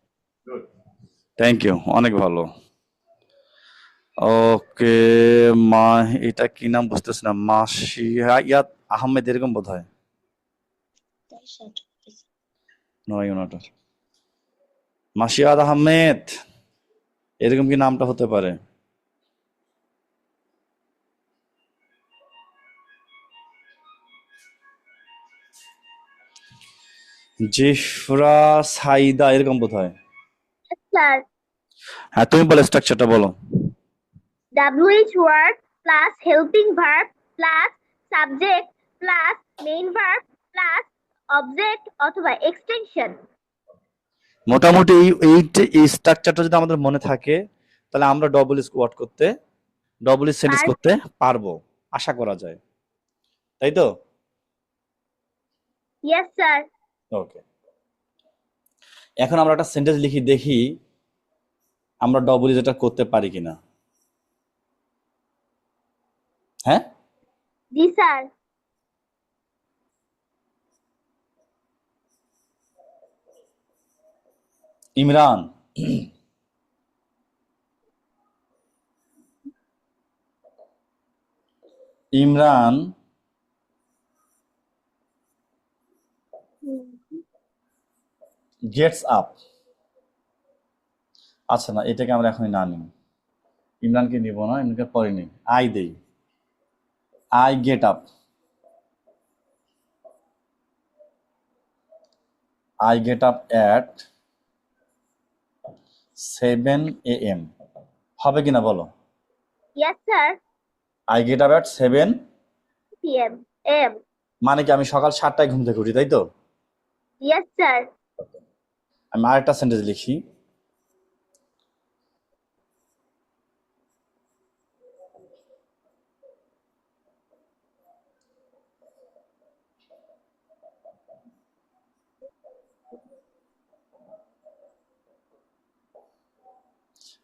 Speaker 1: Thank you, অনেক ভালো। ওকে, মা এটা কি নাম বুঝতেছি না, মাসিয়াত আহমেদ এরকম বোধ হয়। মাসিয়াত আহমেদ এরকম কি নামটা হতে পারে? জিফরা সাইদা এরকম বোধ হয়।
Speaker 2: স্যার,
Speaker 1: হ্যাঁ, তুমি বলো, স্ট্রাকচারটা বলো।
Speaker 2: WH word plus helping verb plus subject plus main verb plus object অথবা extension।
Speaker 1: মোটামুটি এই স্ট্রাকচারটা যদি আমাদের মনে থাকে, তাহলে আমরা ডবল সেন্টেন্স করতে পারবো, আশা করা যায়, তাই তো?
Speaker 2: Yes sir.
Speaker 1: ওকে, এখন আমরা একটা সেন্টেন্স লিখি, দেখি আমরা ডবল যেটা করতে পারি কিনা। হ্যাঁ,
Speaker 2: জি sir.
Speaker 1: Imran. Imran gets up. আচ্ছা না, এটাকে আমরা এখনই না নিই, ইমরানকে নিব না, ইমরানকে পরে নিই। আই দেই, I get up, I get up at 7 AM। হবে কিনা বলো?
Speaker 2: Yes sir.
Speaker 1: I get up at 7
Speaker 2: PM AM।
Speaker 1: মানে কি আমি সকাল 7টায় ঘুম থেকে উঠি, তাই তো?
Speaker 2: Yes sir.
Speaker 1: আমি আরেকটা সেন্টেন্স লিখি।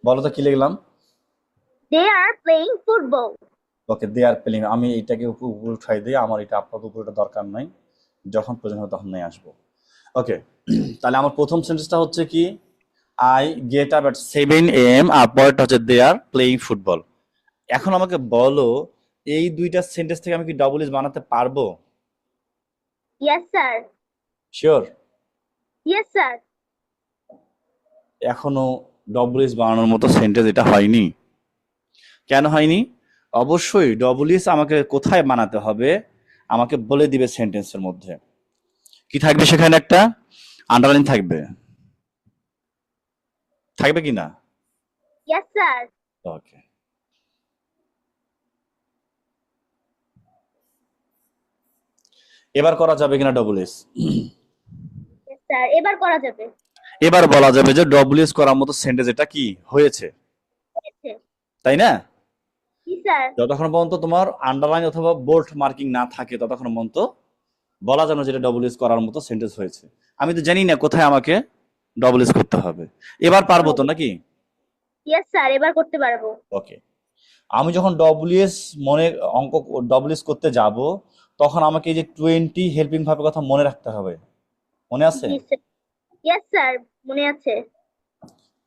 Speaker 1: বলো তো কি লিখলাম?
Speaker 2: They are playing football.
Speaker 1: Okay, they are playing. আমি এটাকে উপরে উঠাই দিই, আমার এটা আপাতত উপরে দরকার নাই, যখন প্রয়োজন হবে তখন নিয়ে আসবো। ওকে, তাহলে আমার প্রথম সেন্টেন্সটা হচ্ছে কি, I get up at 7 AM, আর পরেরটা হচ্ছে দে আর প্লেইং ফুটবল। এখন আমাকে বলো, এই দুইটা সেন্টেন্স থেকে আমি কি ডবল ইজ বানাতে পারবো?
Speaker 2: Yes sir.
Speaker 1: Sure?
Speaker 2: Yes sir.
Speaker 1: এখনো ডবল ইজ বানানোর মতো সেন্টেন্স এটা হয়নি। কেন হয়নি? অবশ্যই ডবল ইজ আমাকে কোথায় বানাতে হবে, আমাকে বলে দিবে সেন্টেন্সের মধ্যে। কি থাকবে সেখানে? একটা আন্ডারলাইন থাকবে, থাকবে কি না?
Speaker 2: Yes sir.
Speaker 1: ওকে, এবার করা যাবে কিনা ডবল ইজ?
Speaker 2: Yes sir. এবার করা যাবে।
Speaker 1: এবার বলা যাবে যে ডবল ইজ করার মতো সেন্টেন্স এটা কি হয়েছে,
Speaker 2: হয়েছে।
Speaker 1: তাই না?
Speaker 2: জি স্যার।
Speaker 1: যতক্ষণ পর্যন্ত তোমার আন্ডারলাইন অথবা বোল্ড মার্কিং না থাকে ততক্ষণ পর্যন্ত বলা যাবে না যেটা ডবল ইজ করার মতো সেন্টেন্স হয়েছে। আমি তো জানি না কোথায় আমাকে ডবল ইজ করতে হবে। এবার পারবো তো নাকি?
Speaker 2: Yes স্যার, এবার করতে পারবো।
Speaker 1: ওকে, আমি যখন ডবল ইজ মনে অঙ্ক ডবল ইজ করতে যাব তখন আমাকে এই যে 20 হেল্পিং ভাবে কথা মনে রাখতে হবে, মনে আছে?
Speaker 2: জি স্যার। Yes স্যার, মনে আছে।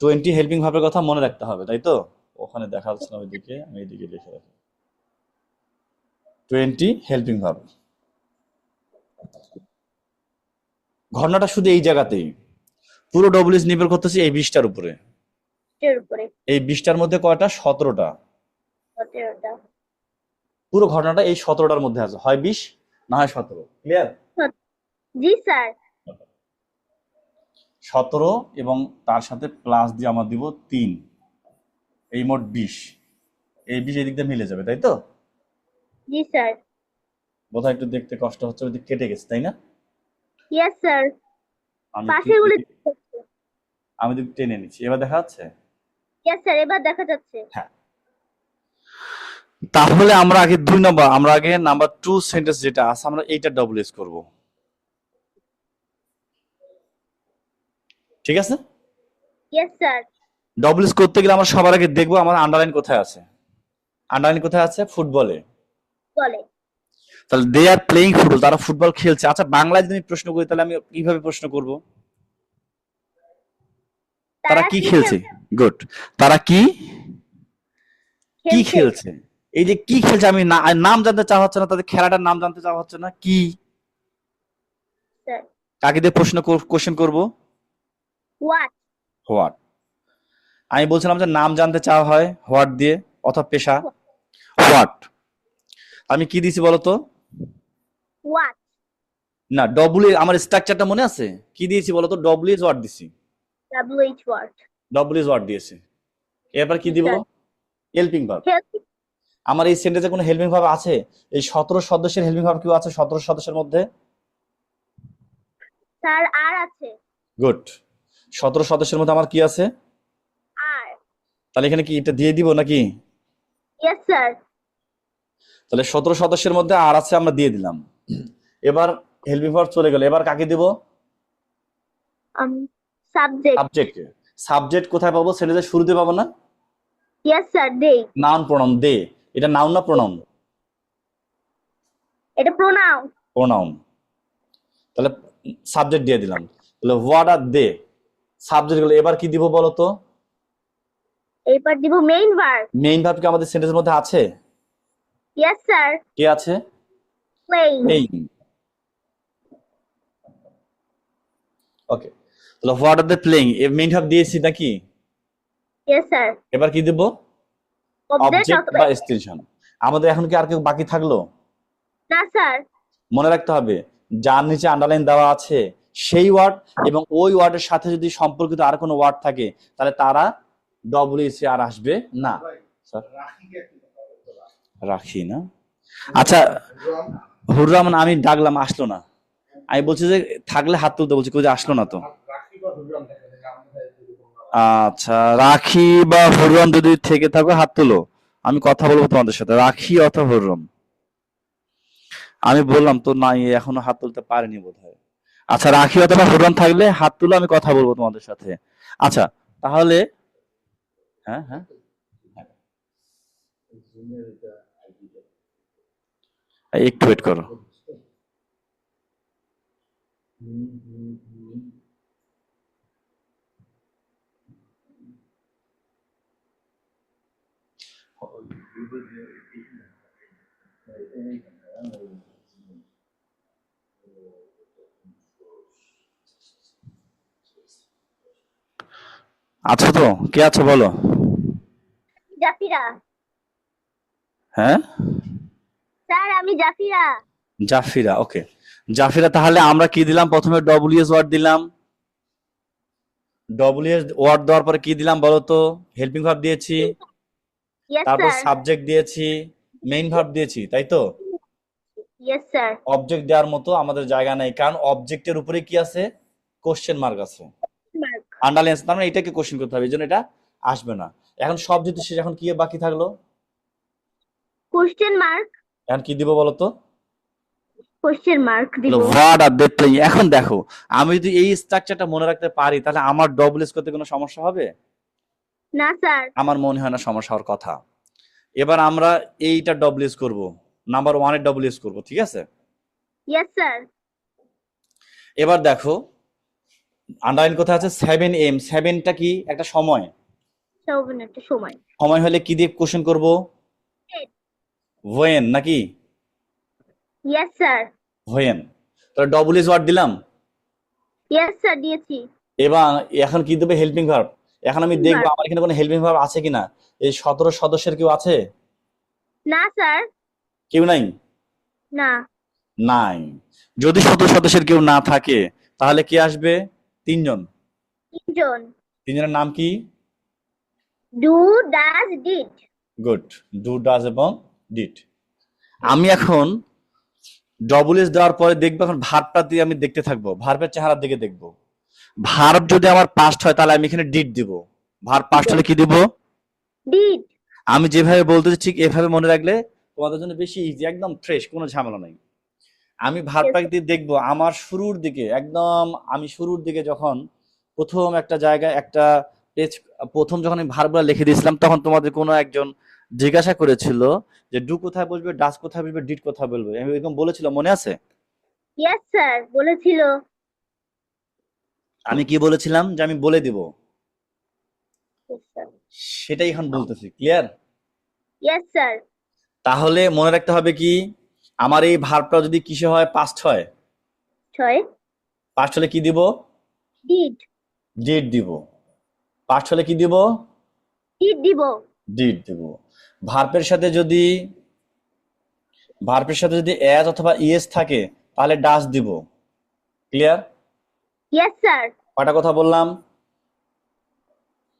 Speaker 1: 20 হেল্পিং ভাবের কথা মনে রাখতে হবে, তাই তো? ওখানে দেখা যাচ্ছে না, ওইদিকে আমি এইদিকে লিখে রাখি 20 হেল্পিং ভাব। ঘটনাটা শুধু এই জায়গাতেই, পুরো ডবল ইজ নির্ভর করতেছে এই 20টার উপরে।
Speaker 2: এর উপরে
Speaker 1: এই 20টার মধ্যে কয়টা? 17টা।
Speaker 2: 17টা।
Speaker 1: পুরো ঘটনাটা এই 17টার মধ্যে আছে, হয় 20 না হয় 17। ক্লিয়ার?
Speaker 2: জি স্যার।
Speaker 1: 17 এবং তার সাথে প্লাস দিয়ে আমরা দিব 3, এই মোট 20। এই 20 এদিক দিয়ে মিলে যাবে, তাই তো?
Speaker 2: জি স্যার।
Speaker 1: বোধহয় একটু দেখতে কষ্ট হচ্ছে, ওইদিক কেটে গেছে, তাই না?
Speaker 2: Yes sir.
Speaker 1: আমি
Speaker 2: পাশের গুলো
Speaker 1: আমি একটু টেনে নিচ্ছি, এবার দেখা যাচ্ছে?
Speaker 2: Yes স্যার, এবার দেখা যাচ্ছে।
Speaker 1: হ্যাঁ, তাহলে আমরা আগে 2 নম্বর, আমরা আগে নাম্বার 2 সেন্টেন্স যেটা আছে আমরা এইটা ডবল ইজ করব, ঠিক আছে?
Speaker 2: Yes sir.
Speaker 1: ডবল ইজ করতে গেলে আমরা সবার আগে দেখবো আমার আন্ডারলাইন কোথায় আছে। আন্ডারলাইন কোথায় আছে? ফুটবলে।
Speaker 2: বলে
Speaker 1: তাহলে দে আর প্লেইং ফুটবল, তারা ফুটবল খেলছে। আচ্ছা, বাংলায় যদি আমি প্রশ্ন করি তাহলে আমি কিভাবে প্রশ্ন করব? তারা কি খেলছে? গুড, তারা কি কি খেলছে? এই যে কি খেলছে, আমি নাম জানতে চাওয়া হচ্ছে না, তাদের খেলাটার নাম জানতে চাওয়া হচ্ছে না, কি
Speaker 2: স্যার।
Speaker 1: কাকে দিয়ে প্রশ্ন কোশ্চেন করব?
Speaker 2: What?
Speaker 1: হোয়াট। আমি বলছিলাম যে নাম জানতে চাওয়া হয় হোয়াট দিয়ে, অথবা পেশা হোয়াট। আমি কি দিছি বলতো?
Speaker 2: What?
Speaker 1: না, ডব্লিউ, আমার স্ট্রাকচারটা মনে আছে? কি দিয়েছি বলতো? ডব্লিউ ইজ ওয়াট দিছি,
Speaker 2: WH what?
Speaker 1: W is watt দিয়েছি। এরপর কি দিব? Helping verb.
Speaker 2: Help.
Speaker 1: আমার এই সেন্টেন্সে কোনো হেল্পিং ভার্ব আছে? এই 17 সদস্যের হেল্পিং ভার্ব কেউ আছে 17 সদস্যের মধ্যে?
Speaker 2: স্যার আর আছে।
Speaker 1: গুড, 17 সদস্যের মধ্যে আমার কি আছে?
Speaker 2: আর।
Speaker 1: তাহলে এখানে কি এটা দিয়ে দিব নাকি?
Speaker 2: Yes sir.
Speaker 1: তাহলে 17 সদস্যের মধ্যে আর আছে, আমরা দিয়ে দিলাম। এবার হেল্পিং ভার্ব চলে গেল, এবার কাকে দিব?
Speaker 2: Subject.
Speaker 1: সাবজেক্ট। সাবজেক্ট কোথায় পাবো? সেন্টেন্সের শুরুতে পাবো না?
Speaker 2: Yes sir, they.
Speaker 1: Noun pronoun they. এটা নাউন না প্রোনাউন?
Speaker 4: এটা প্রোনাউন।
Speaker 1: প্রোনাউন। তাহলে সাবজেক্ট দিয়ে দিলাম। তাহলে হোয়াট আর দে, সাবজেক্ট গুলো। এবার কি দিব বলো তো?
Speaker 4: এরপর দিব মেইন ভার্ব।
Speaker 1: মেইন ভার্ব কি আমাদের সেন্টেন্সের মধ্যে আছে?
Speaker 4: Yes sir.
Speaker 1: কে আছে?
Speaker 4: প্লেইং।
Speaker 1: প্লেইং। ওকে, তাহলে what are they playing, main verb দিয়েছি নাকি?
Speaker 4: Yes sir.
Speaker 1: এবার কি দিব?
Speaker 4: অবজেক্ট
Speaker 1: অবজেক্ট
Speaker 4: অথবা
Speaker 1: বা এক্সটেনশন। আমাদের এখন কি আর কেউ বাকি থাকলো?
Speaker 4: না স্যার।
Speaker 1: মনে রাখতে হবে যার নিচে আন্ডারলাইন দেওয়া আছে সেই ওয়ার্ড এবং ওই ওয়ার্ডের সাথে যদি সম্পর্কিত আর কোনো ওয়ার্ড থাকে তাহলে তারা ডব্লিউসি আর আসবে না। স্যার রাখি না, আচ্ছা হুররাম আমি ডাকলাম আসলো না, আমি বলছি যে থাকলে হাত তুলতে বলছি, কেউ যে আসলো না তো। আচ্ছা রাখি বা হুররাম যদি থেকে থাকো হাত তুলো, আমি কথা বলবো তোমাদের সাথে। রাখি অথবা হুররাম, আমি বললাম তো নাই, এখনো হাত তুলতে পারেনি বোধহয়। আচ্ছা রাখি অথবা হুররাম থাকলে হাত তুলো, আমি কথা বলবো তোমাদের সাথে। আচ্ছা তাহলে হ্যাঁ হ্যাঁ একটু ওয়েট করো। আছো তো? কে আছো বলো?
Speaker 4: জাফিরা।
Speaker 1: হ্যাঁ
Speaker 4: স্যার আমি জাফিরা।
Speaker 1: জাফিরা। ওকে জাফিরা, তাহলে আমরা কি দিলাম? প্রথমে ডব্লিউএস ওয়ার্ড দিলাম। ডব্লিউএস ওয়ার্ড দেওয়ার পরে কি দিলাম বলো তো? হেল্পিং ভার্ব দিয়েছি,
Speaker 4: ইয়েস
Speaker 1: তারপর
Speaker 4: স্যার।
Speaker 1: সাবজেক্ট দিয়েছি, মেইন ভার্ব দিয়েছি, তাই তো?
Speaker 4: Yes sir.
Speaker 1: অবজেক্ট দেওয়ার মতো আমাদের জায়গা নেই, কারণ অবজেক্টের উপরে কি আছে? কোশ্চেন মার্ক আছে,
Speaker 4: মার্ক।
Speaker 1: আন্ডারলাইন আছে, তার মানে এটাকে কোশ্চেন করতে হবে, এই জন্য এটা আসবে না। এখন সব যেহেতু শেষ, এখন কি বাকি থাকলো?
Speaker 4: Question mark.
Speaker 1: এখন কি দিব বলো তো?
Speaker 4: কোশ্চেন মার্ক দিব।
Speaker 1: What are they playing. এখন দেখো আমি যদি এই স্ট্রাকচারটা মনে রাখতে পারি তাহলে আমার ডব্লিউএস করতে কোনো সমস্যা হবে?
Speaker 4: না স্যার।
Speaker 1: আমার মনে হয় না সমস্যা হওয়ার কথা। এবার আমরা এইটা ডব্লিউএস করব, নাম্বার 1 এর ডব্লিউএস করব, ঠিক আছে?
Speaker 4: Yes sir.
Speaker 1: এবার দেখো আন্ডারলাইন কোথায় আছে? 7 AM। 7টা কি একটা সময়?
Speaker 4: সৌবন একটা সময়।
Speaker 1: সময় হলে কি দিয়ে কোশ্চেন করব? when নাকি?
Speaker 4: Yes sir.
Speaker 1: when। তাহলে ডব্লিউএস ওয়ার্ড দিলাম।
Speaker 4: ইয়েস স্যার দিয়েছি।
Speaker 1: এবং এখন কি দেবে? Helping verb. এখন আমি দেখবো আমার এখানে কোনো হেল্পিং ভার্ব আছে কিনা। এই 17 সদস্যের কেউ আছে?
Speaker 4: না স্যার।
Speaker 1: কেউ নাই?
Speaker 4: না।
Speaker 1: নাই। যদি 17 সদস্যের কেউ না থাকে তাহলে কে আসবে? 3 জন।
Speaker 4: তিনজন।
Speaker 1: 3 জনের নাম কি?
Speaker 4: Do, does, did.
Speaker 1: Good. Do, does এবং ডিড। আমি এখন ডব্লিউএস দেওয়ার পরে দেখবো, এখন ভার্বটা দিয়ে আমি দেখতে থাকবো, ভার্বের চেহারার দিকে দেখবো। ভার্ব যদি আমার পাস্ট হয় তাহলে আমি এখানে ডিড দিব। ভার্ব পাস্ট হলে কি দিব?
Speaker 4: ডিড।
Speaker 1: আমি যেভাবে বলতেছি ঠিক এভাবে মনে রাখলে তোমাদের জন্য বেশি ইজি, একদম ফ্রেশ, কোনো ঝামেলা নাই। আমি ভার্বটাকে দিয়ে দেখবো আমার শুরুর দিকে, একদম আমি শুরুর দিকে যখন প্রথম একটা জায়গায় একটা পেজ, প্রথম যখন আমি ভার্বগুলো লিখে দিয়েছিলাম তখন তোমাদের কোনো একজন জিজ্ঞাসা করেছিল যে ডু কোথায় বসবে, ডাস কোথায় বসবে, ডিড কোথায় বলবে, আমি এরকম বলেছিলাম, মনে আছে?
Speaker 4: ইয়েস স্যার বলেছিল।
Speaker 1: আমি কি বলেছিলাম যে আমি বলে দিব,
Speaker 4: Yes, sir.
Speaker 1: সেটাই এখন বলতেছি। ক্লিয়ার?
Speaker 4: Yes sir.
Speaker 1: তাহলে মনে রাখতে হবে কি, আমার এই ভার্বটা যদি কিসে হয়? পাস্ট হয়।
Speaker 4: 6
Speaker 1: পাস্ট হলে কি দিব?
Speaker 4: ডিড।
Speaker 1: ডিড দিব। পাস্ট হলে কি দিব?
Speaker 4: ডিড দিব।
Speaker 1: ডিড দিব। ভার্বের সাথে যদি অ্যাজ অথবা ইএস থাকে তাহলে ডাস দিব। ক্লিয়ার?
Speaker 4: Yes sir.
Speaker 1: কয়টা কথা বললাম?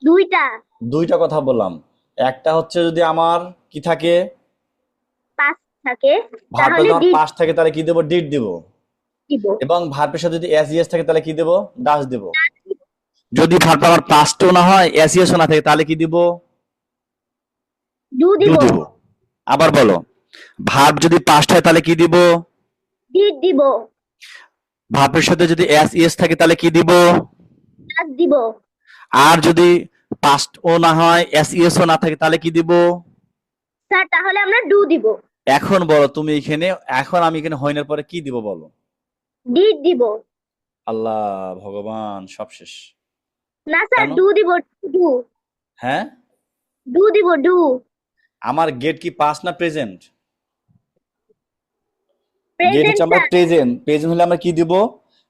Speaker 4: দুইটা।
Speaker 1: দুইটা কথা বললাম। একটা হচ্ছে যদি আমার কি থাকে?
Speaker 4: পাস থাকে
Speaker 1: ভার্বটা
Speaker 4: তাহলে
Speaker 1: যদি আমার
Speaker 4: ডিড
Speaker 1: পাস্ট থাকে তাহলে কি দেব? ডিড দিব।
Speaker 4: দিব।
Speaker 1: এবং ভার্বের সাথে যদি এস ইএস থাকে তাহলে কি দেব? ডাস দেব। যদি ভার্বটা আমার পাস্টও না হয়, এস ইএসও না থাকে তাহলে কি দিব?
Speaker 4: ডু
Speaker 1: ডু
Speaker 4: দিব।
Speaker 1: দিব। আবার বলো, ভার্ব যদি পাস্ট হয় তাহলে কি দিব?
Speaker 4: ডিড দিব।
Speaker 1: ভার্বের সাথে যদি এস ইএস থাকে তাহলে কি দিব?
Speaker 4: ডাজ দিব।
Speaker 1: আর যদি পাস্ট ও না হয়, এস ইএস ও না থাকে তাহলে কি দিব?
Speaker 4: স্যার তাহলে আমরা ডু দিব।
Speaker 1: এখন বলো তুমি এখানে, এখন আমি এখানে হইনের পরে কি দিব বলো?
Speaker 2: ডিড দিব।
Speaker 1: আল্লাহ ভগবান, সব শেষ।
Speaker 2: না স্যার,
Speaker 1: কেন?
Speaker 2: ডু দিব। ডু
Speaker 1: হ্যাঁ,
Speaker 2: ডু দিব, ডু।
Speaker 1: আমার গেট কি পাস্ট না প্রেজেন্ট? গেট
Speaker 2: প্রেজেন্ট
Speaker 1: হচ্ছে আমরা
Speaker 2: স্যার।
Speaker 1: প্রেজেন্ট, প্রেজেন্ট হলে আমরা কি দিব?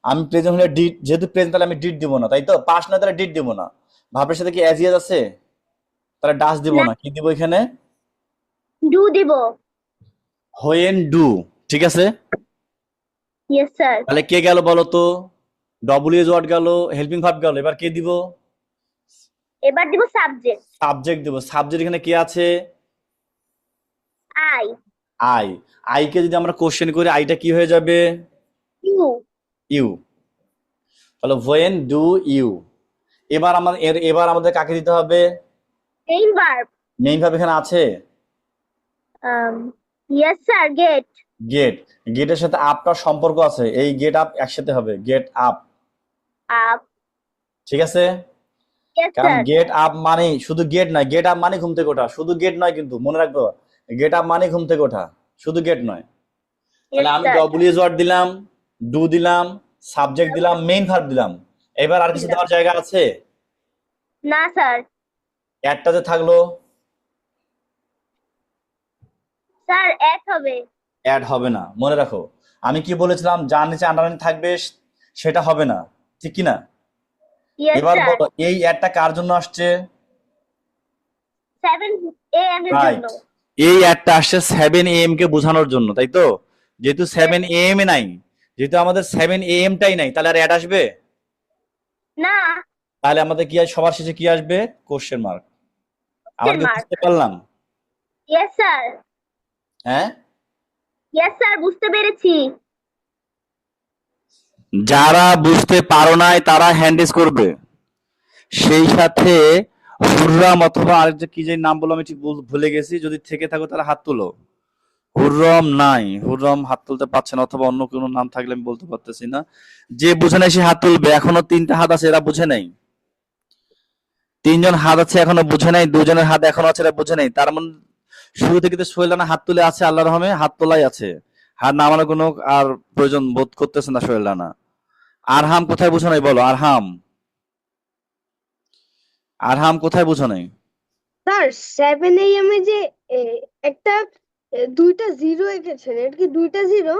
Speaker 1: আমি প্রেজেন্ট হলে ডিড, যেহেতু প্রেজেন্ট তাহলে আমি ডিড দিব না, তাই তো? পাস্ট না তাহলে ডিড দিব না। ভাবের সাথে কি অ্যাজ ইয়েজ আছে? তাহলে ডাস দিব
Speaker 2: না,
Speaker 1: না, কি দিব এখানে?
Speaker 2: ডু দিব।
Speaker 1: হোয়েন ডু, ঠিক আছে।
Speaker 2: Yes sir.
Speaker 1: তাহলে কে গেল বলো তো? ডব্লিউ ওয়ার্ড গেল, হেল্পিং ভার্ব গেল, এবার কে দিব?
Speaker 2: এবার দিব সাবজেক্ট।
Speaker 1: সাবজেক্ট দিব। সাবজেক্ট এখানে কে আছে?
Speaker 2: আই।
Speaker 1: আই। আইকে যদি আমরা কোশ্চেন করি, আইটা কি হয়ে যাবে?
Speaker 2: ইউ।
Speaker 1: ইউ। তাহলে হোয়েন ডু ইউ। এবার আমাদের কাকে দিতে হবে?
Speaker 2: Main verb.
Speaker 1: মেইন ভার্ব এখানে আছে।
Speaker 2: Yes sir, get.
Speaker 1: গেট। গেটের সাথে আপটার সম্পর্ক আছে, এই গেট আপ একসাথে হবে, গেট আপ,
Speaker 2: আপ।
Speaker 1: ঠিক আছে।
Speaker 2: ইয়েস
Speaker 1: কারণ
Speaker 2: স্যার।
Speaker 1: গেট আপ মানে শুধু গেট নয়, গেট আপ মানে ঘুম থেকে ওঠা, শুধু গেট নয় কিন্তু, মনে রাখবো। গেট আপ মানে ঘুম থেকে ওঠা, শুধু গেট নয়। তাহলে
Speaker 2: ইয়েস
Speaker 1: আমি
Speaker 2: স্যার।
Speaker 1: ডব্লিউ ওয়ার্ড দিলাম, ডু দিলাম, সাবজেক্ট দিলাম, মেইন ভার্ব দিলাম। এবার আর কিছু দেওয়ার জায়গা আছে?
Speaker 2: না স্যার।
Speaker 1: একটাতে থাকলো,
Speaker 2: স্যার এক হবে।
Speaker 1: অ্যাড হবে না, মনে রাখো। আমি কি বলেছিলাম, যার নিচে আন্ডারলাইন থাকবে সেটা হবে না, ঠিক কি না?
Speaker 2: ইয়েস
Speaker 1: এবার
Speaker 2: স্যার।
Speaker 1: বলো, এই অ্যাডটা কার জন্য আসছে?
Speaker 2: 7 AM এর
Speaker 1: রাইট,
Speaker 2: জন্য।
Speaker 1: এই অ্যাডটা আসছে 7 AM কে বোঝানোর জন্য, তাই তো? যেহেতু 7 AM এ নাই, যেহেতু আমাদের 7 AM টাই নাই, তাহলে আর অ্যাড আসবে?
Speaker 2: না।
Speaker 1: তাহলে আমাদের কি সবার শেষে কি আসবে? Question mark. আমার কি
Speaker 2: মার্ক।
Speaker 1: বুঝতে পারলাম?
Speaker 2: Yes sir.
Speaker 1: হ্যাঁ,
Speaker 2: ইয়েস স্যার, বুঝতে পেরেছি।
Speaker 1: যারা বুঝতে পারো নাই তারা হ্যান্ড রেজ করবে। সেই সাথে হুররাম অথবা আরেকটা কি যে নাম বলো, আমি ঠিক ভুলে গেছি, যদি থেকে থাকো তারা হাত তুলো। হুররম নাই, হুররম হাত তুলতে পারছে না, অথবা অন্য কোনো নাম থাকলে আমি বলতে পারতেছি না। যে বুঝে নাই সে হাত তুলবে। এখনো 3টা হাত আছে, এরা বুঝে নাই। 3জন হাত আছে এখনো বুঝে নাই, 2জনের হাত এখনো আছে, এরা বুঝে নাই। তার মানে শুরু থেকে তো সোহেল রানা হাত তুলে আছে, আল্লাহর রহমে হাত তোলাই আছে, হাত নামানোর কোনো আর প্রয়োজন বোধ করতেছে না সোহেল রানা। আরহাম কোথায় বুঝো নাই বলো? আরহাম, আরহাম কোথায় বুঝো নাই?
Speaker 6: স্যার 7 AM এ যে একটা দুইটা জিরো এঁকেছেন, এটা কি দুইটা জিরো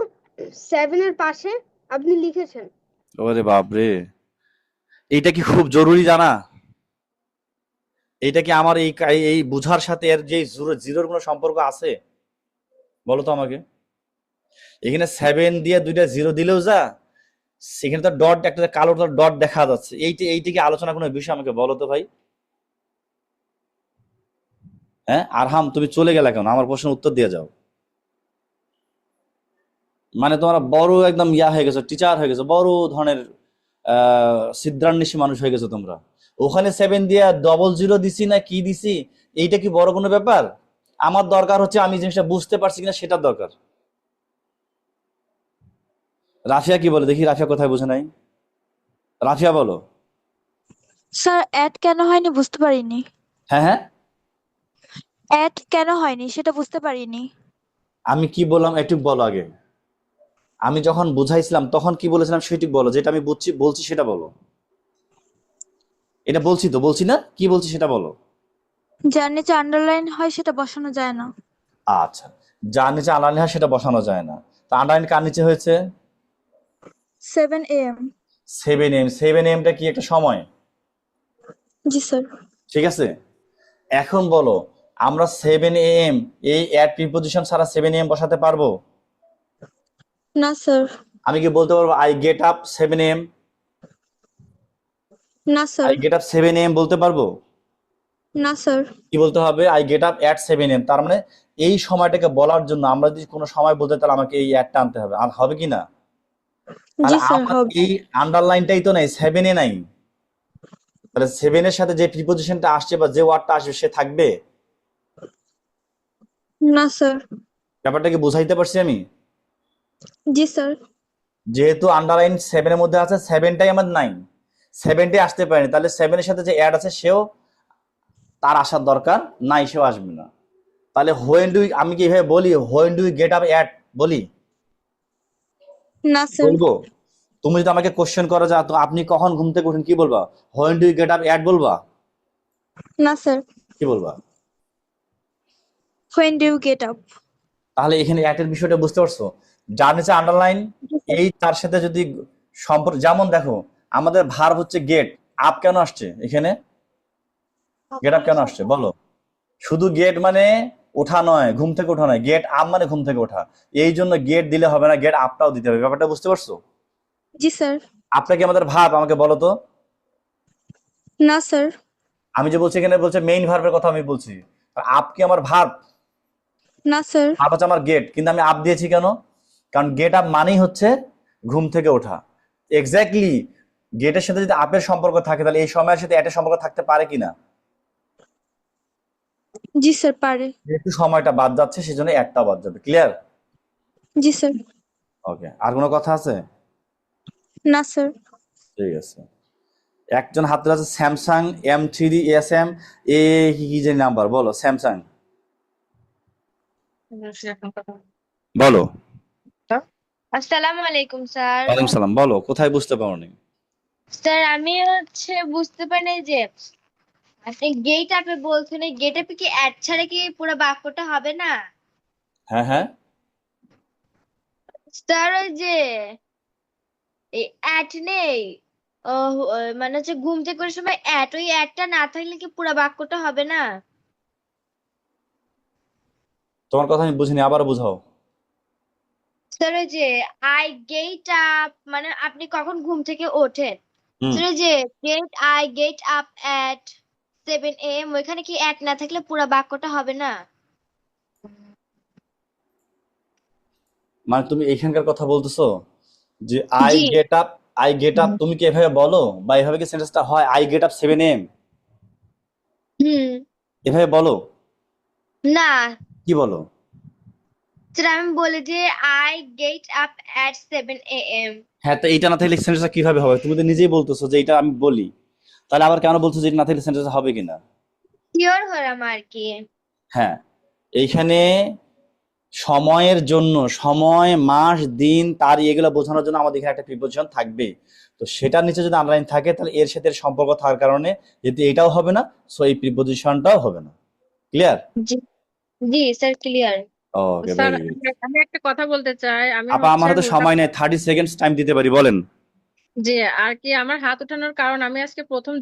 Speaker 6: 7 এর পাশে আপনি লিখেছেন?
Speaker 1: ওরে বাপরে, এইটা কি খুব জরুরি জানা? এইটা কি আমার এই বুঝার সাথে এর যে জিরোর কোনো সম্পর্ক আছে? বলো তো আমাকে। এখানে 7 দিয়ে 2টা জিরো দিলেও যা, সেখানে তো ডট, একটা কালো ডট দেখা যাচ্ছে। এইটা কি আলোচনা কোনো বিষয়? আমাকে বলো তো ভাই। হ্যাঁ, আরহাম তুমি চলে গেলে কেন? আমার প্রশ্নের উত্তর দিয়ে যাও। মানে তোমরা বড় একদম হয়ে গেছো, টিচার হয়ে গেছো, বড় ধরনের সিদ্ধান্বেষী মানুষ হয়ে গেছো তোমরা। ওখানে 7 দিয়ে ডবল জিরো দিছি না কি দিছি, এইটা কি বড় কোনো ব্যাপার? আমার দরকার হচ্ছে আমি জিনিসটা বুঝতে পারছি কিনা, সেটার দরকার। রাফিয়া কি বলে দেখি, রাফিয়া কোথায় বুঝে নাই? রাফিয়া বলো।
Speaker 7: স্যার অ্যাড কেন হয়নি বুঝতে পারিনি।
Speaker 1: হ্যাঁ হ্যাঁ,
Speaker 7: অ্যাড কেন হয়নি সেটা বুঝতে পারিনি।
Speaker 1: আমি কি বললাম একটু বলো আগে। আমি যখন বুঝাইছিলাম তখন কি বলেছিলাম সেটি বলো, যেটা আমি বলছি সেটা বলো। এটা বলছি তো, বলছি না? কি বলছি সেটা বলো।
Speaker 7: যার নিচে আন্ডারলাইন হয় সেটা বসানো যায় না।
Speaker 1: আচ্ছা, যার নিচে আন্ডারলাইন হয় সেটা বসানো যায় না। তা আন্ডারলাইন কার নিচে হয়েছে?
Speaker 7: 7 AM।
Speaker 1: 7 AM। 7 AM টা কি একটা সময়?
Speaker 7: জি স্যার।
Speaker 1: ঠিক আছে। এখন বলো, আমরা 7 AM এই অ্যাড প্রিপোজিশন ছাড়া 7 AM বসাতে পারবো?
Speaker 7: না স্যার।
Speaker 1: আমি কি বলতে পারবো আই গেট আপ 7 AM?
Speaker 7: না sir.
Speaker 1: I get up 7 AM বলতে পারবো?
Speaker 7: না স্যার।
Speaker 1: কি বলতে হবে? I get up at 7 AM। তার মানে এই সময়টাকে বলার জন্য আমরা যদি কোনো সময় বলতে, তাহলে আমাকে এই অ্যাডটা আনতে হবে। আর হবে কি না?
Speaker 7: জি
Speaker 1: তাহলে
Speaker 7: স্যার
Speaker 1: আমার
Speaker 7: হবে।
Speaker 1: এই আন্ডারলাইনটাই তো নাই, 7 এ নাই। তাহলে 7 এর সাথে যে প্রিপোজিশনটা আসছে বা যে ওয়ার্ডটা আসবে সে থাকবে?
Speaker 7: না স্যার।
Speaker 1: ব্যাপারটা কি বুঝাইতে পারছি আমি?
Speaker 7: জি স্যার।
Speaker 1: যেহেতু আন্ডারলাইন 7 এর মধ্যে আছে, 7টাই আমার নাই, 7টাই আসতে পারেনি, তাহলে 7 এর সাথে যে অ্যাড আছে সেও তার আসার দরকার নাই, সেও আসবে না। তাহলে হোয়েন ডু আমি কি এভাবে বলি when do get up at বলি?
Speaker 7: না স্যার।
Speaker 1: বলবো? তুমি যদি আমাকে কোশ্চেন করো যা তো আপনি কখন ঘুম থেকে উঠেন কি বলবা? When do get up at বলবা?
Speaker 7: না স্যার।
Speaker 1: কি বলবা?
Speaker 7: When do you get up?
Speaker 1: তাহলে এখানে অ্যাটের বিষয়টা বুঝতে পারছো? যার নিচে আন্ডারলাইন এই তার সাথে যদি সম্পর্ক, যেমন দেখো আমাদের ভার্ব হচ্ছে গেট আপ, কেন আসছে এখানে? গেট আপ কেন আসছে বলো? শুধু গেট মানে ওঠা নয়, ঘুম থেকে ওঠা নয়, গেট আপ মানে ঘুম থেকে ওঠা। এই জন্য গেট দিলে হবে না, গেট আপটাও দিতে হবে। ব্যাপারটা বুঝতে পারছো?
Speaker 7: জি স্যার।
Speaker 1: আপটা কি আমাদের ভার্ব? আমাকে বলো তো।
Speaker 7: না স্যার।
Speaker 1: আমি যে বলছি এখানে বলছে মেইন ভার্বের কথা আমি বলছি। আপ কি আমার ভার্ব?
Speaker 7: না স্যার।
Speaker 1: আপ হচ্ছে আমার গেট, কিন্তু আমি আপ দিয়েছি কেন? কারণ গেট আপ মানেই হচ্ছে ঘুম থেকে ওঠা। এক্স্যাক্টলি গেটের সাথে যদি আপের সম্পর্ক থাকে তাহলে এই সময়ের সাথে অ্যাটের সম্পর্ক থাকতে পারে কিনা?
Speaker 7: জি স্যার পারে।
Speaker 1: যেহেতু সময়টা বাদ যাচ্ছে সেজন্য একটা বাদ যাবে। ক্লিয়ার?
Speaker 7: জি স্যার।
Speaker 1: ওকে, আর কোনো কথা আছে?
Speaker 7: না স্যার।
Speaker 1: ঠিক আছে। একজন হাতে আছে স্যামসাং M3 SM এ কি যে নাম্বার বলো? স্যামসাং বলো।
Speaker 8: আসসালামু আলাইকুম স্যার।
Speaker 1: ওয়ালাইকুম সালাম। বলো, কোথায় বুঝতে পারোনি?
Speaker 8: স্যার আমি বুঝতে পারি নাই যে আপনি গেট আপে বলছেন, এই গেট আপে কি অ্যাড ছাড়া কি পুরো বাক্যটা হবে না?
Speaker 1: হ্যাঁ হ্যাঁ,
Speaker 8: স্যার ওই যে এই অ্যাড নেই, মানে হচ্ছে ঘুম থেকে ওঠার সময় অ্যাড, ওই অ্যাডটা না থাকলে কি পুরো বাক্যটা হবে না?
Speaker 1: তোমার কথা আমি বুঝিনি, আবার বুঝাও।
Speaker 8: স্যার ওই যে আই গেট আপ মানে আপনি কখন ঘুম থেকে ওঠেন,
Speaker 1: হুম,
Speaker 8: স্যার ওই যে I get up at 7 AM, ওইখানে কি অ্যাড না থাকলে পুরো বাক্যটা হবে না?
Speaker 1: মানে তুমি এইখানকার কথা বলতেছো যে I
Speaker 8: G.
Speaker 1: Get up, I get up তুমি কি এভাবে বলো বা এভাবে কি সেন্টেন্সটা হয়? আই গেট আপ 7 AM
Speaker 8: হুম।
Speaker 1: এভাবে বলো?
Speaker 8: না
Speaker 1: কি বলো?
Speaker 8: স্যার আমি বলি যে I get up at 7 AM।
Speaker 1: হ্যাঁ, তো এইটা না থাকলে সেন্টেন্সটা কিভাবে হবে? তুমি তো নিজেই বলতেছো যে এটা আমি বলি, তাহলে আবার কেন বলছো যে এটা না থাকলে সেন্টেন্সটা হবে কিনা?
Speaker 8: শিওর হলাম আর কি।
Speaker 1: হ্যাঁ, এইখানে সময়ের জন্য, সময়, মাস, দিন, তারিখ এগুলো বোঝানোর জন্য আমাদের এখানে একটা প্রিপোজিশন থাকবে। তো সেটার নিচে যদি আন্ডারলাইন থাকে তাহলে এর সাথে এর সম্পর্ক থাকার কারণে যেহেতু এটাও হবে না, সো এই প্রিপোজিশনটাও হবে না। ক্লিয়ার?
Speaker 8: জি জি sir clear.
Speaker 1: Okay,
Speaker 9: sir
Speaker 1: very good.
Speaker 9: আমি একটা কথা বলতে চাই। আমি
Speaker 1: আপা আমার হাতে সময় নেই, 30 সেকেন্ডস টাইম দিতে পারি, বলেন।
Speaker 9: যে আর কি আমার হাত ওঠানোর কারণ আমি আজকে প্রথম